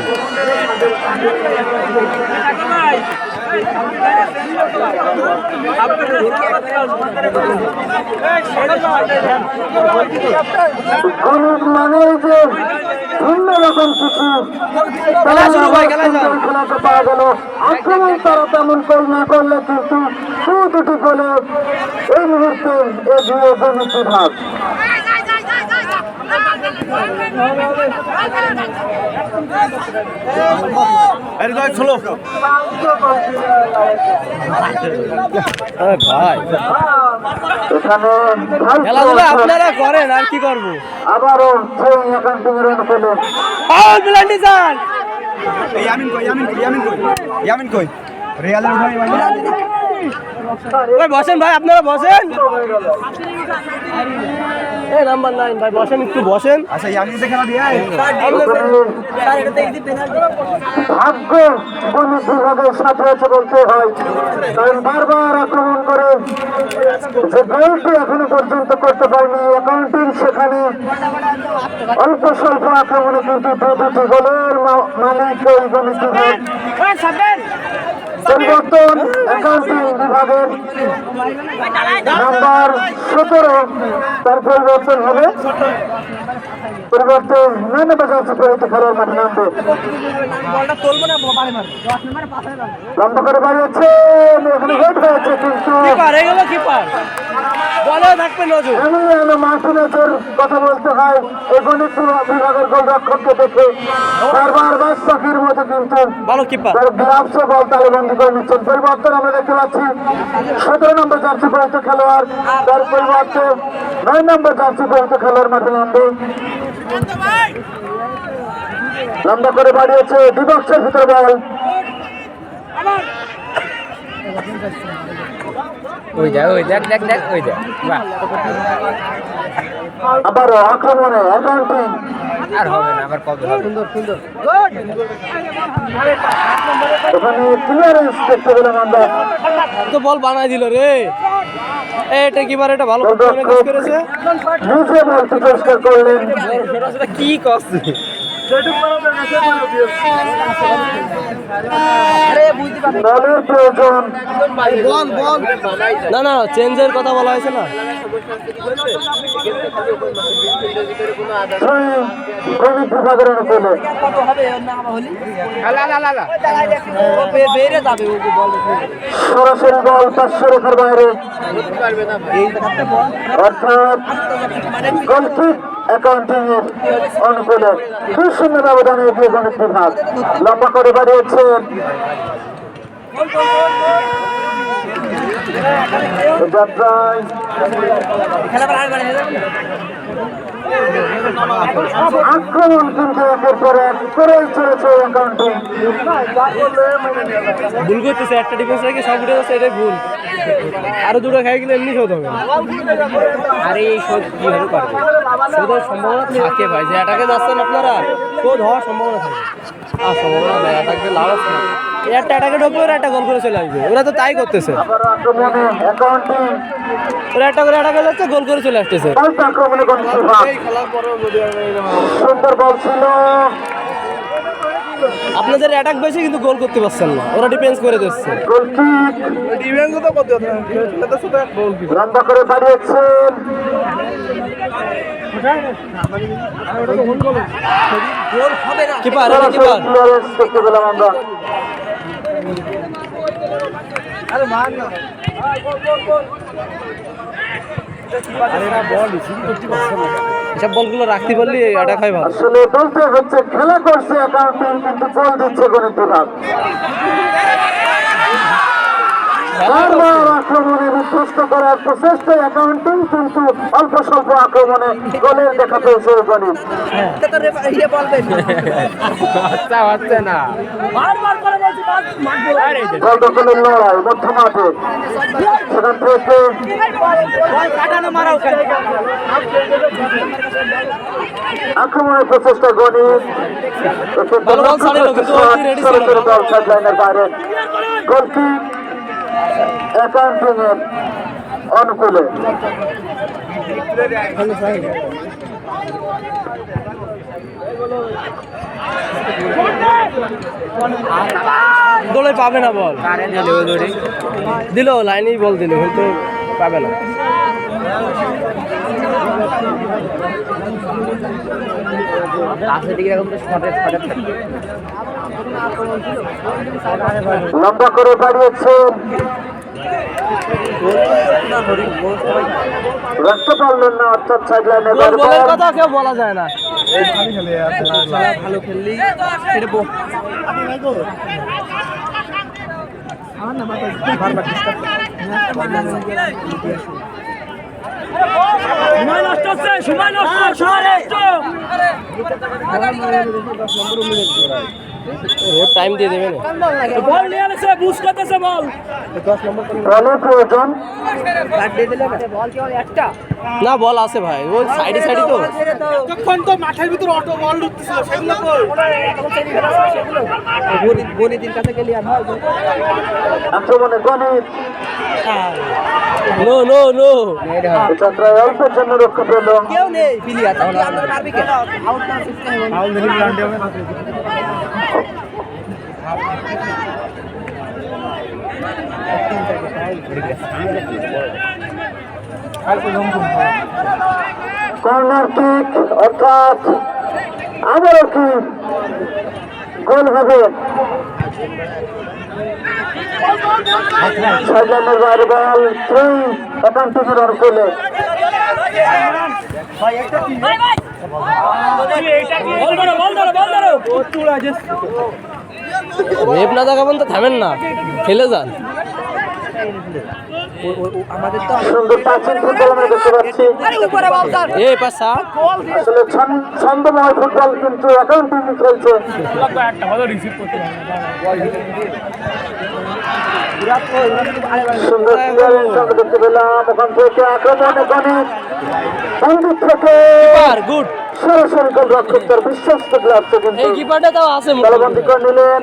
গণিত মানে যে ভিন্ন রকম কিছু খেলাতে পাওয়া গেল। আক্রমণ তারা তেমন করে না করলে কিন্তু দুটি গোলে এই মুহূর্তে এগিয়ে গণিত বিভাগ। ভাই এখানে খেলাধুলা আপনারা করেন, আর কি করবো? আবারও সেই অ্যাকাউন্টিং এর অনুকূলে ফাউল পেনাল্টি চান। ভাই বসেন, ভাই আপনারা বসেন। এই নাম্বার 9 ভাই বসেন, একটু বসেন। ভাগ্য গণিত বিভাগের সাথে আছে বলতে হয়, কারণ বারবার আক্রমণ করে যে গোলটি এখনো পর্যন্ত করতে পারেনি অ্যাকাউন্টিং, সেখানে অল্প স্বল্প আক্রমণে কিন্তু দুটি গোলের মালিক এই গণিত বিভাগ। পরিবর্তন অ্যাকাউন্টিং বিভাগের নাম্বার 17 তার পরিবর্তন হবে। পরিবর্তন নামে বাজাচ্ছে পরিচিত খেলার মাঠে নামবে। লম্বা করে বাড়িয়েছে, এখানে হেড হয়েছে কিন্তু মার্টিনেজের কথা বলতে হয়। এই গণিত বিভাগের গোলরক্ষককে দেখে বারবার বাস পাখির মতো কিন্তু তার গ্লাভসে বল তালেবন্দি করে নিচ্ছেন। পরিবর্তন আমরা দেখতে পাচ্ছি 17 নম্বর জার্সি পরিচিত খেলোয়াড়, তার পরিবর্তে 9 নম্বর জার্সি পরিচিত খেলোয়াড় মাঠে নামবে। লম্বা করে বাড়িয়েছে, বিপক্ষের ভিতরে বল। আবারও আক্রমণে অ্যাকাউন্টিং এখানে ক্লিয়ারেন্স দেখতে পেলাম আমরা। তো বল বানাই দিল রে। এটা কিবার এটা ভালো কাজ করেছে। নিজে বলতে চেষ্টা করলেন, কি করছে দলের প্রয়োজন। না না চেঞ্জের কথা বলা হয়েছে না। গণিত বিভাগের অনুকূলে সরাসরি বল 500 রেখার বাইরে, অর্থাৎ গোলকিক অ্যাকাউন্টিং এর অনুকূলে 2-0 ব্যবধানে এগিয়ে গণিত বিভাগ। লম্বা করে বাড়িয়েছেন যাত্রায় আক্রমণ কিন্তু একের পর এক করেই চলেছে অ্যাকাউন্টিং। ভুল করতেছে, একটা ডিফেন্স রেখে সব উঠে যাচ্ছে, এটাই ভুল। আরো দুটো খাই গেলে এমনি শোধ হবে। আরে এই শোধ কিভাবে পারবে? শোধ হওয়ার সম্ভাবনা থাকে ভাই, যে অ্যাটাকে যাচ্ছেন আপনারা, শোধ হওয়ার সম্ভাবনা থাকে। আর সম্ভাবনা নেই, অ্যাটাকে লাভ আছে না। একটা অ্যাটাকে ঢুকবে, ওরা একটা গোল করে চলে আসবে, ওরা তো তাই করতেছে। আবার আক্রমণে অ্যাকাউন্টিং, ওরা একটা করে অ্যাটাকে যাচ্ছে, গোল করে চলে আসতেছে। পাল্টা আক্রমণে গণিত বিভাগ। সুন্দর বল ছিল, আপনাদের অ্যাটাক বেশি কিন্তু গোল করতে পারছেন না, ওরা ডিফেন্স করে দিচ্ছে। গোলকিক লম্বা করে বাড়িয়েছেন কিপার সরাসরি ক্লিয়ারেন্স দেখতে পেলাম আমরা। এসব বলগুলো রাখতে পারলে অ্যাটাক হয় ভালো। আসলে বলতে হচ্ছে খেলা করছে অ্যাকাউন্টিং, কিন্তু বল দিচ্ছে গণিত বিভাগ। বারবার আক্রমণে বিধ্বস্ত করার প্রচেষ্টায় অ্যাকাউন্টিং, কিন্তু অল্প স্বল্প আক্রমণে গোলের দেখা পেয়েছে গণিত। বল দখলের লড়াই মধ্য মাঠে, সেখান থেকে আক্রমণের প্রচেষ্টা গণিত, সরাসরি বল সাইডলাইনের বাইরে। গোলকিক অ্যাকাউন্টিং এর অনুকূলে। গোলে পাবে না বল, দিল লাইনেই বল দিল, কিন্তু পাবে না। লম্বা করে বাড়িয়েছেন, রাখতে পারলেন না, অর্থাৎ সাইডলাইনে গোলের কথা কেউ বলা যায় না। ভালো খেললি সময় নষ্ট হচ্ছে, সময় নষ্ট, সময় নষ্ট। টাইম দিয়ে দেবে না। বল নিয়ে আনছে, বুঝ করতেছে বল। বলের প্রয়োজন। না বল আছে ভাই, ওই সাইডে সাইডে তো। তখন তো মাঠের ভিতর অটো বল ঢুকতেছিল, সেগুলো আক্রমণে গণিত, নো নো নো, যাত্রায় অল্পের জন্য রক্ষা পেল। কর্নার কিক, অর্থাৎ আবারও কি গোল হবে। সাইডলাইনের বাইরে বল, অ্যাকাউন্টিং এর অনুকূলে। বল ধরো, বল ধরো, বল ধরো। রেপ না দেখাবেন তো থামেন না, খেলে যান। সুন্দর প্রাচীন ফুটবল আমরা দেখতে পাচ্ছি। এই পাশা আসলে ছন্দময় ফুটবল, কিন্তু অ্যাকাউন্টিং খেলছে। সুন্দর ক্লিয়ারেন্স আমরা দেখতে পেলাম। ওখান থেকে আক্রমণে গণিত, বন্দুক থেকে গুড। সরাসরি গোল রক্ষক তার বিশ্বস্ত গ্লাভসে কিন্তু এই কিপারটা তাও আছে তালাবন্দি করে নিলেন।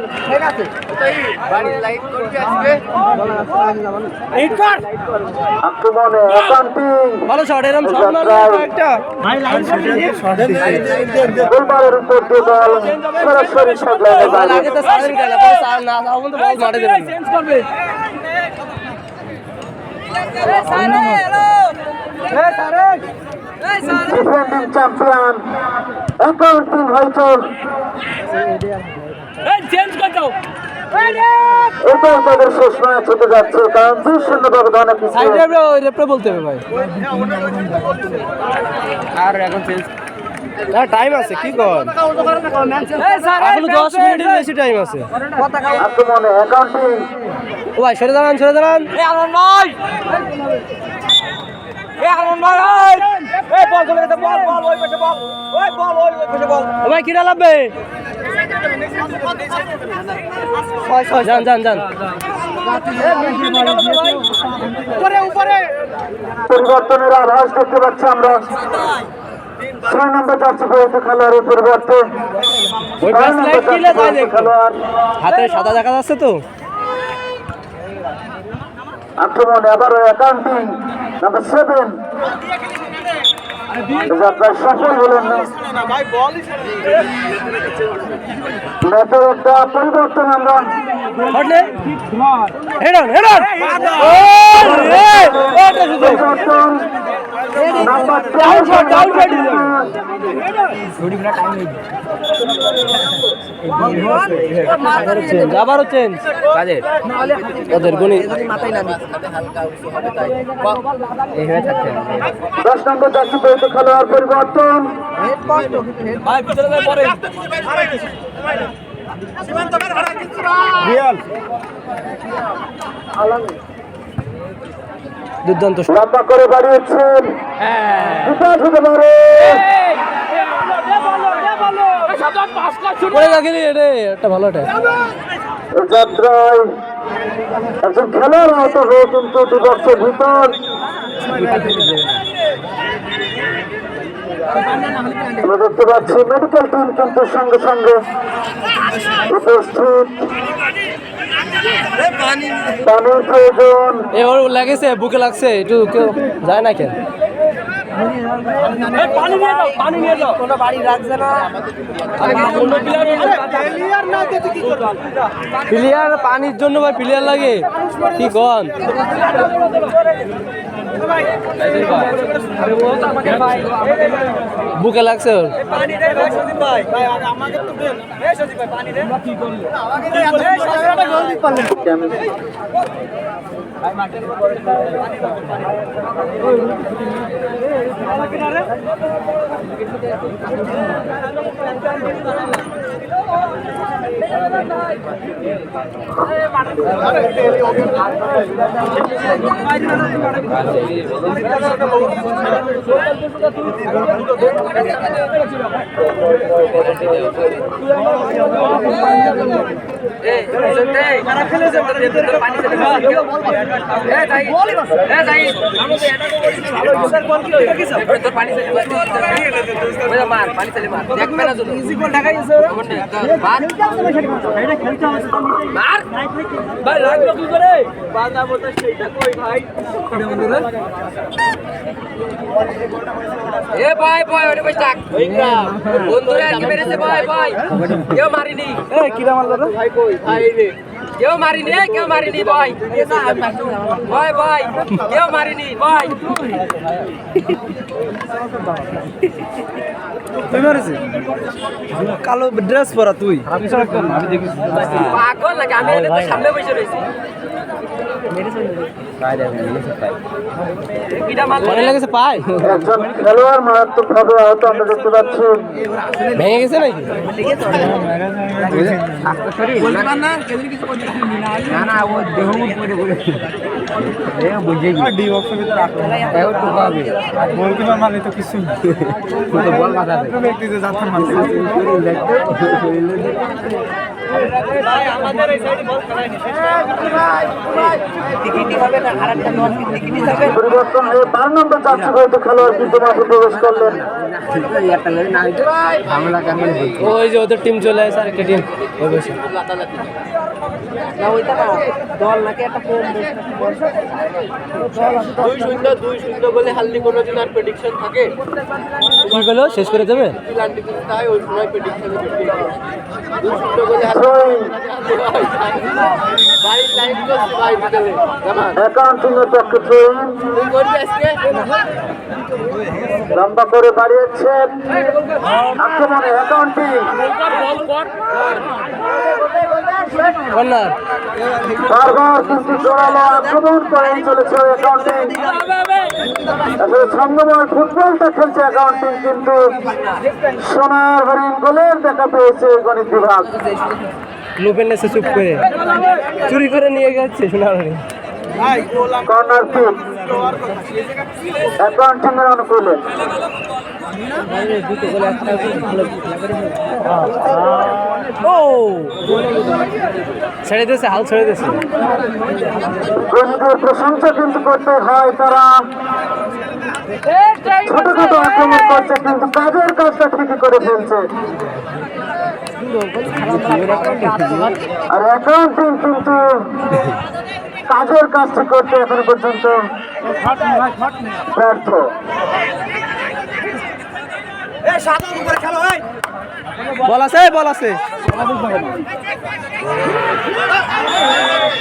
আক্রমণে একান্তিং ভালো শট এরকম শট মারলে একটা গোলবারের উপর দিয়ে বল সরাসরি সাগলানে বল আগে তো সারেন কেন পরে সার না সাও কিন্তু বল মাঠে দেবেন চেঞ্জ করবে ডিফেন্ডিং চ্যাম্পিয়ন একাউন্টিং হয়চল চেঞ্জ কর দাও এবার তাদের শেষ ম্যাচ হতে যাচ্ছে কারণ 2-0 ব্যবধানে সাইড পিছিয়ে রেফারি বলতে হবে ভাই আর এখন চেঞ্জ না টাইম আছে কি কর এখনো 10 মিনিটের বেশি টাইম আছে আক্রমণে একাউন্টিং ও ভাই সরে দাঁড়ান ও ভাই কিরা লাগবে যান পরিবর্তনের আভাস দেখতে পাচ্ছি আমরা 6 নম্বর জার্সি পরে খেলোয়াড়ের পরিবর্তে ওই 6 পাশ নম্বর লাইট কিলে জার্সি যায় পরে দেখো খেলোয়াড় হাতে সাদা দেখা যাচ্ছে তো আক্রমণে আবারও একাউন্টিং নাম্বার 7 যাত্রায় সফল হলেন না ম্যাচের একটা পরিবর্তন আমরা হটলে হেড অন ওটা সুযোগ পরিবর্তন নাম্বার ডাউন শট আবারও চেঞ্জ কাজের ওদের গুণী এইভাবে থাকতে হবে 10 নম্বর জার্সি পরে খেলোয়াড় পরিবর্তন ভাই ভিতরে যায় পরে দুর্দান্ত shot। লম্বা করে বাড়িয়েছেন বিকাশ হতে পারে পড়ে গেলি রে একটা ভালো এটা এই যাত্রায় একজন খেলোয়াড় আহত হয়ে কিন্তু দিবসের ভিতর আমরা দেখতে পাচ্ছি মেডিকেল টিম কিন্তু সঙ্গে সঙ্গে উপস্থিত পানির প্রয়োজন এ ওর লাগেছে বুকে লাগছে একটু কেউ যায় না কেন পানি নিয়ে যাও কোনো বাড়ি রাখছে না প্লেয়ার পানির জন্য ভাই প্লেয়ার লাগে কি কন বুকে লাগছে ওর কেউ মারিনি ভাই ভাই কেউ মারিনি ভাই তুই মারিস কালো ড্রেস পরা তুই পাগল নাকি আমি এনে তো সামনে বসে রয়েছি কিটা মারলে মনে লাগেছে পায় একজন খেলোয়াড় মারাত্মক ভাবে আহত আমরা দেখতে পাচ্ছি ভেঙে গেছে নাকি না না ও দেহ পড়ে পড়ে দেহ বুঝে গেছে ডি বক্সের ভিতর রাখতে একটু হবে গোলকিপার মানে তো কিছু তো বল মাথা দেয় ব্যক্তি যে যাচ্ছে মানে ভাই আমাদের এই সাইডে বল খেলায় নি টিকিটি হবে না আরেকটা 10 টিকিটি যাবে পরিবর্তন হয়ে 12 নম্বর জার্সি হয়তো খেলোয়াড় কিন্তু মাঠে প্রবেশ করলেন একটা লাগে না হইতো হামলা কেমন হইতো ওই যে ওদের টিম চলে আসে আরেকটা টিম ওই বসে না ওইটা না দল নাকি একটা কম 2-0 বলে হাল্লি কোনো দিন আর প্রেডিকশন থাকে কি বলো শেষ করে দেবে প্ল্যান্টি কিন্তু তাই ওই সময় প্রেডিকশনে বিক্রি করে 2-0 বলে ভাই লাইভ করছি ভাই বিকেলে জামান অ্যাকাউন্টিং এর পক্ষে তুই করবি আজকে লম্বা করে বাড়িয়েছেন আক্রমণে অ্যাকাউন্টিং কর্নার বারবার কিন্তু জোরালো আক্রমণ করেই চলেছে অ্যাকাউন্টিং আসলে ছন্দময় ফুটবলটা খেলছে অ্যাকাউন্টিং কিন্তু সোনার হরিণ গোলের দেখা পেয়েছে গণিত বিভাগ লোপেন এসে চুপ করে চুরি করে নিয়ে গেছে সোনার কর্নার কিক অ্যাকাউন্টিং এর অনুকূলে ও ছেড়ে দিয়েছে হাল ছেড়ে দিয়েছে গণিতের প্রশংসা কিন্তু করতে হয় তারা ছোটখাটো আক্রমণ করছে কিন্তু কাজের কাজটা ঠিকই করে ফেলছে আর অ্যাকাউন্টিং কিন্তু কাজের কাজটা করতে এখনো পর্যন্ত ব্যর্থ বল আছে বল আছে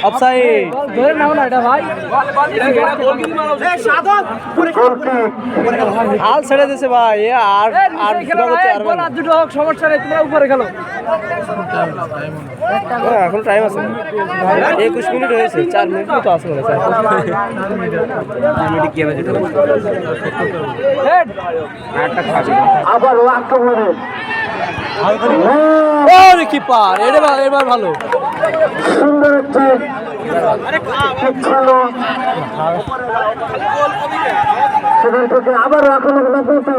অফসাইড ধরে নাও না এটা ভাই হাল ছেড়ে দিয়েছে ভাই আর আর দুটো হোক সমস্যা নেই তোমরা উপরে খেলো এখন টাইম আছে 21 মিনিট হয়েছে 4 মিনিট তো আছে মনে হয় আবার আক্রমণে ওরে কিপার এবার ভালো সুন্দর একটি কিক ছিল সেখান থেকে আবার আক্রমণ করতে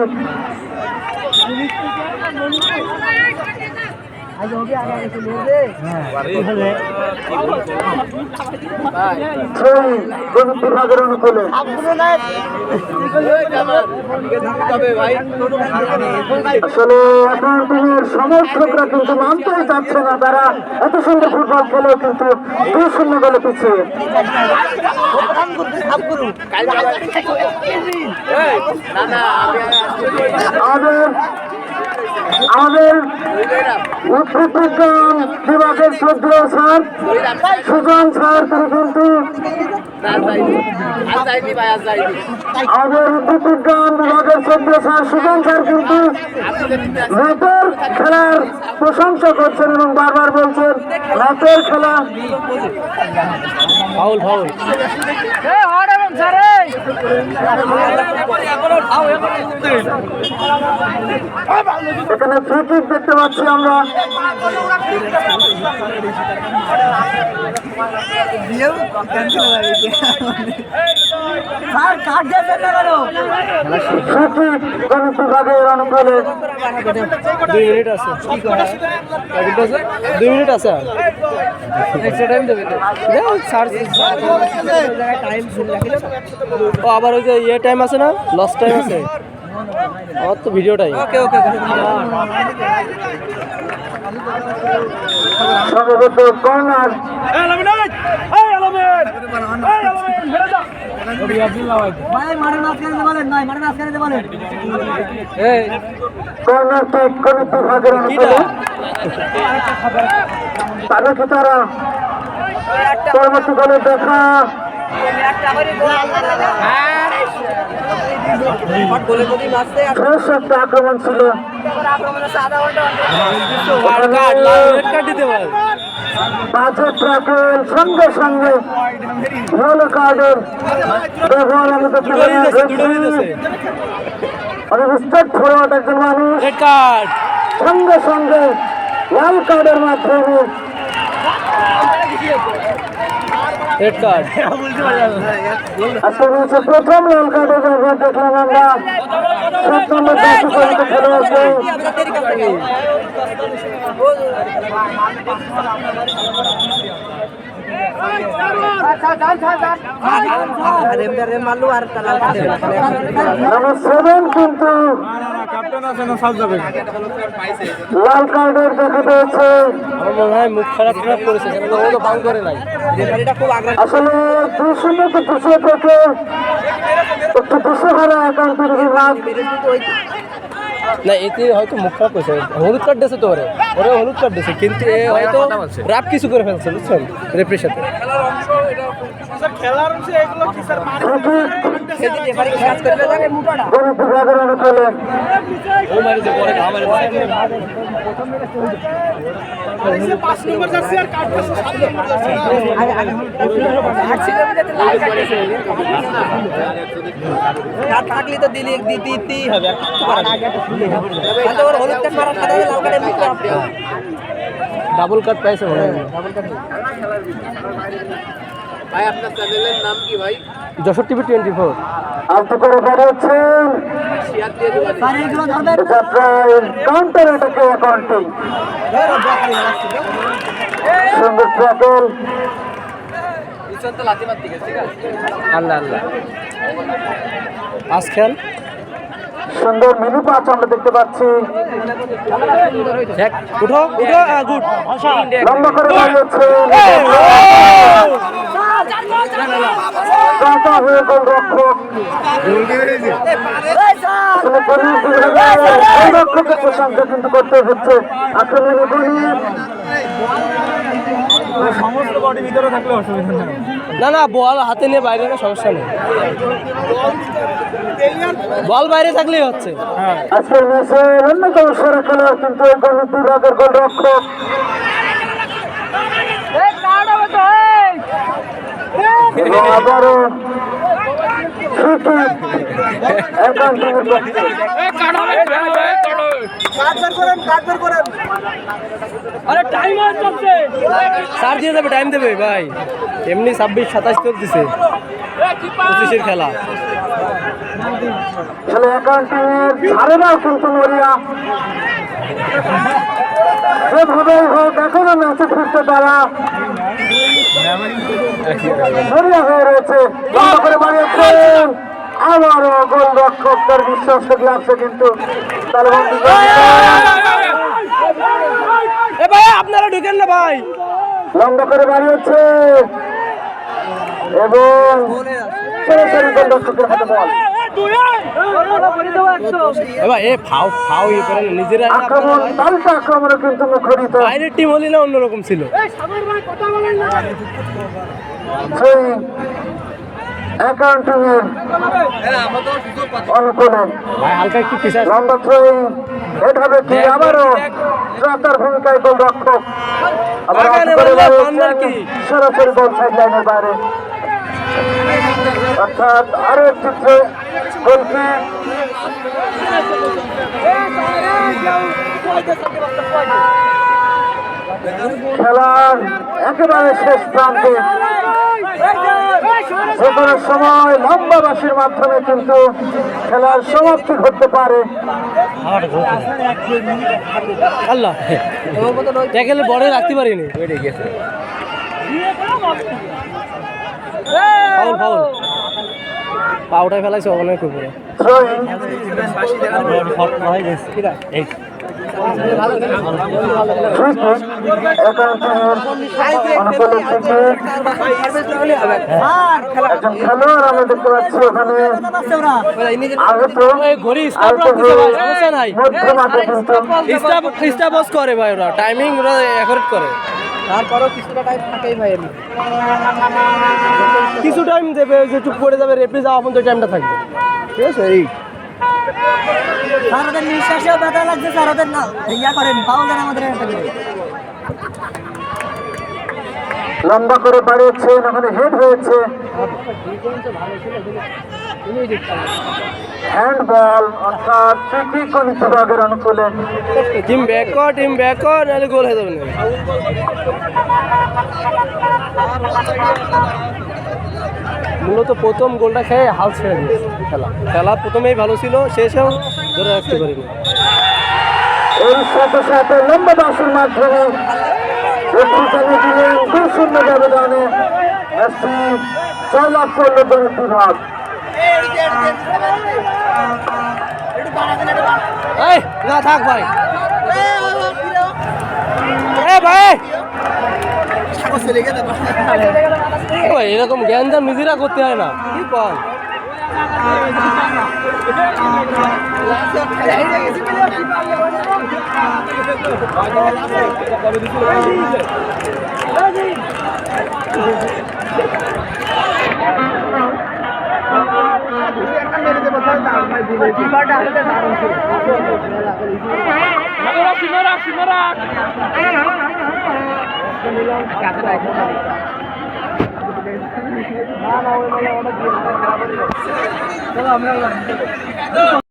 বিভাগের অনুকূলে আসলে অ্যাকাউন্টিংয়ের সমর্থকরা কিন্তু মানতেই চাচ্ছে না তারা এত সুন্দর ফুটবল খেলেও কিন্তু 2-0 গোলে পিছিয়ে আমাদের উদ্ভিদ বিজ্ঞান বিভাগের শ্রদ্ধেয় স্যার সুজন স্যার তিনি কিন্তু আমাদের উদ্ভিদ বিজ্ঞান বিভাগের শ্রদ্ধেয় স্যার সুজন স্যার কিন্তু রাতের খেলার প্রশংসা করছেন এবং বারবার বলছেন রাতের খেলা ফাউল ফাউল এখানে ফ্রি কিক দেখতে পাচ্ছি আমরা গণিত বিভাগের অনুকূলে 2 মিনিট আছে 2 মিনিট আছে এক্সট্রা টাইম দেবে ও আবার ওই যে ইয়ে টাইম আছে না লস টাইম আছে আমার তো ভিডিও টাইম ওকে ওকে সম্ভবত কর্নার কর্নার কিক গণিত বিভাগের অনুকূলে তাদের কি তারা পরবর্তী গোলে দেখা ফ্রেশ একটা আক্রমণ ছিল বাজে ট্রাকের সঙ্গে সঙ্গে ইয়েলো কার্ডের ব্যবহার আমি দেখতে অনেক স্টেট ফরওয়ার্ড একজন মানুষ সঙ্গে সঙ্গে লাল কার্ডের মাধ্যমে রেড কার্ড আজকে রয়েছে প্রথম লাল কার্ডের ব্যবহার দেখলাম আমরা 7 নম্বর খেলোয়াড়কে নাম্বার 7 কিন্তু লাল কার্ডের দেখা পেয়েছে। আমার মনে হয় মুখ খারাপ করেছে, ও তো বাং করে নাই। রেফারিটা খুব আগ্রহ। আসলে 2-0 পিছিয়ে থেকে একটু দিশেহারা একান্তের বিভাগ। না এতে হয়তো মুখ খারাপ করেছে, হলুদ কার্ড দিয়েছে তো ওরে হলুদ কার্ড দিয়েছে, কিন্তু এ হয়তো রাপ কিছু করে ফেলছে, বুঝছেন, রেফারির সাথে। গণিত বিভাগের অনুকূলে ও মারিছে পরে ঘা মারিছে। থাকলে তো দিলে দিতেই হবে, ডাবল কাট পাইছে মনে হয়। ভাই আপনার চ্যানেলের নাম কি ভাই? যশোর টিভি 24। আলতো করে বেড়েছেন শেয়ার দিয়ে দেবেন। কাউন্টার এটাকে অ্যাকাউন্টিং সুন্দর ট্যাকল। আল্লাহ আল্লাহ পাস খেল সুন্দর মিনি পাঁচ আমরা দেখতে পাচ্ছি। উঠো উঠো, গুড। লম্বা করে দাঁড়িয়েছে কাটা হয়ে গোলরক্ষক। আসলে পুলিশ বিভাগের গোলরক্ষকের প্রশংসা কিন্তু করতে হচ্ছে। আক্রমণে গুলিয়ে সমস্ত বডি ভিতরে থাকলে অসুবিধা নেই। না না, বল হাতে নিয়ে বাইরে না, সমস্যা নেই, বল বাইরে থাকলেই হচ্ছে। আজকের ম্যাচে অন্যতম সেরা খেলোয়াড় কিন্তু এই গণিত বিভাগের গোলরক্ষক। এবং আবারও একান্তির পক্ষে। স্যার দিয়ে দেবে, টাইম দেবে ভাই, এমনি 26-27 চলতেছে, 25-এর খেলা। আসলে একান্তির ধারেরাও কিন্তু মরিয়া। যেভাবেই হোক এখনো ম্যাচে ফিরতে তারা মরিয়া হয়ে রয়েছে। লম্বা করে বাড়িয়েছেন আবারও গোলরক্ষক তার বিশ্বাসকে লাগছে কিন্তু তালবন্দি এ ভাই আপনারা ঢুকেন না ভাই। লম্বা করে বাড়িয়েছে এবং সরাসরি গোলরক্ষকের হাতে বল। এবার এ ফাও ফাও ইয়ে করে নিজেরা আক্রমণ পাল্টা আক্রমণে কিন্তু মুখরিত। বাইরের টিম হলে না অন্যরকম ছিল। সেই অ্যাকাউন্টিং এর অনুকূলে হালকা একটু পিছায় লম্বা থ্রোয়িং হেড হবে কি আবারও ট্রাকার ভূমিকায় গোলরক্ষক আবার সরাসরি বল সাইড লাইনের বাইরে, অর্থাৎ আরো একটি গোলকে খেলার একেবারে শেষ প্রান্তে যে কোনো সময় লম্বা বাঁশির মাধ্যমে কিন্তু খেলার সমাপ্তি ঘটতে পারে। আল্লাহ ট্যাকেলে বড় রাখতে পারিনি, ফাউল ফাউল পাউটায় ফেলাইছে অনেক উপরে। একজন খেলোয়াড় আমরা দেখতে পাচ্ছি ওখানে ঘড়ি স্টপ রাখতেছে ভাই, সমস্যা নাই, মধ্যমাঠে কিন্তু স্টপ করে ভাই, ওরা টাইমিং ওরা অ্যাকোরেট করে। তারপরেও কিছুটা টাইম থাকেই ভাই, কিছু টাইম দেবে, যে চুপ করে যাবে, রেফারি যাওয়া পর্যন্ত টাইমটা থাকবে, ঠিক আছে। এই স্যার ওদের নিঃশ্বাসেও ব্যথা লাগছে, স্যার ওদের না ইয়া করেন, ফাউল দেন আমাদের একটা করে। লম্বা করে বাড়িয়েছেন, ওখানে হেড হয়েছে, হ্যান্ডবল অর্থাৎ ফ্রি গণিত বিভাগের অনুকূলে। টিম ব্যাক কর, নাহলে গোল হয়ে যাবে না। মূলত প্রথম গোলটা খেয়ে হাল ছেড়ে দিয়েছে খেলা প্রথমেই ভালো ছিল, শেষেও ধরে রাখতে পারিনি। এর সাথে সাথে লম্বা বাঁশির মাধ্যমে 2-0 ব্যবধানে ম্যাচটি জয়লাভ করল গণিত বিভাগ। এই না থাক ভাই এ ভাই ওই এরকম জ্ঞান দাম নিজেরা করতে হয় না কি কর আমরা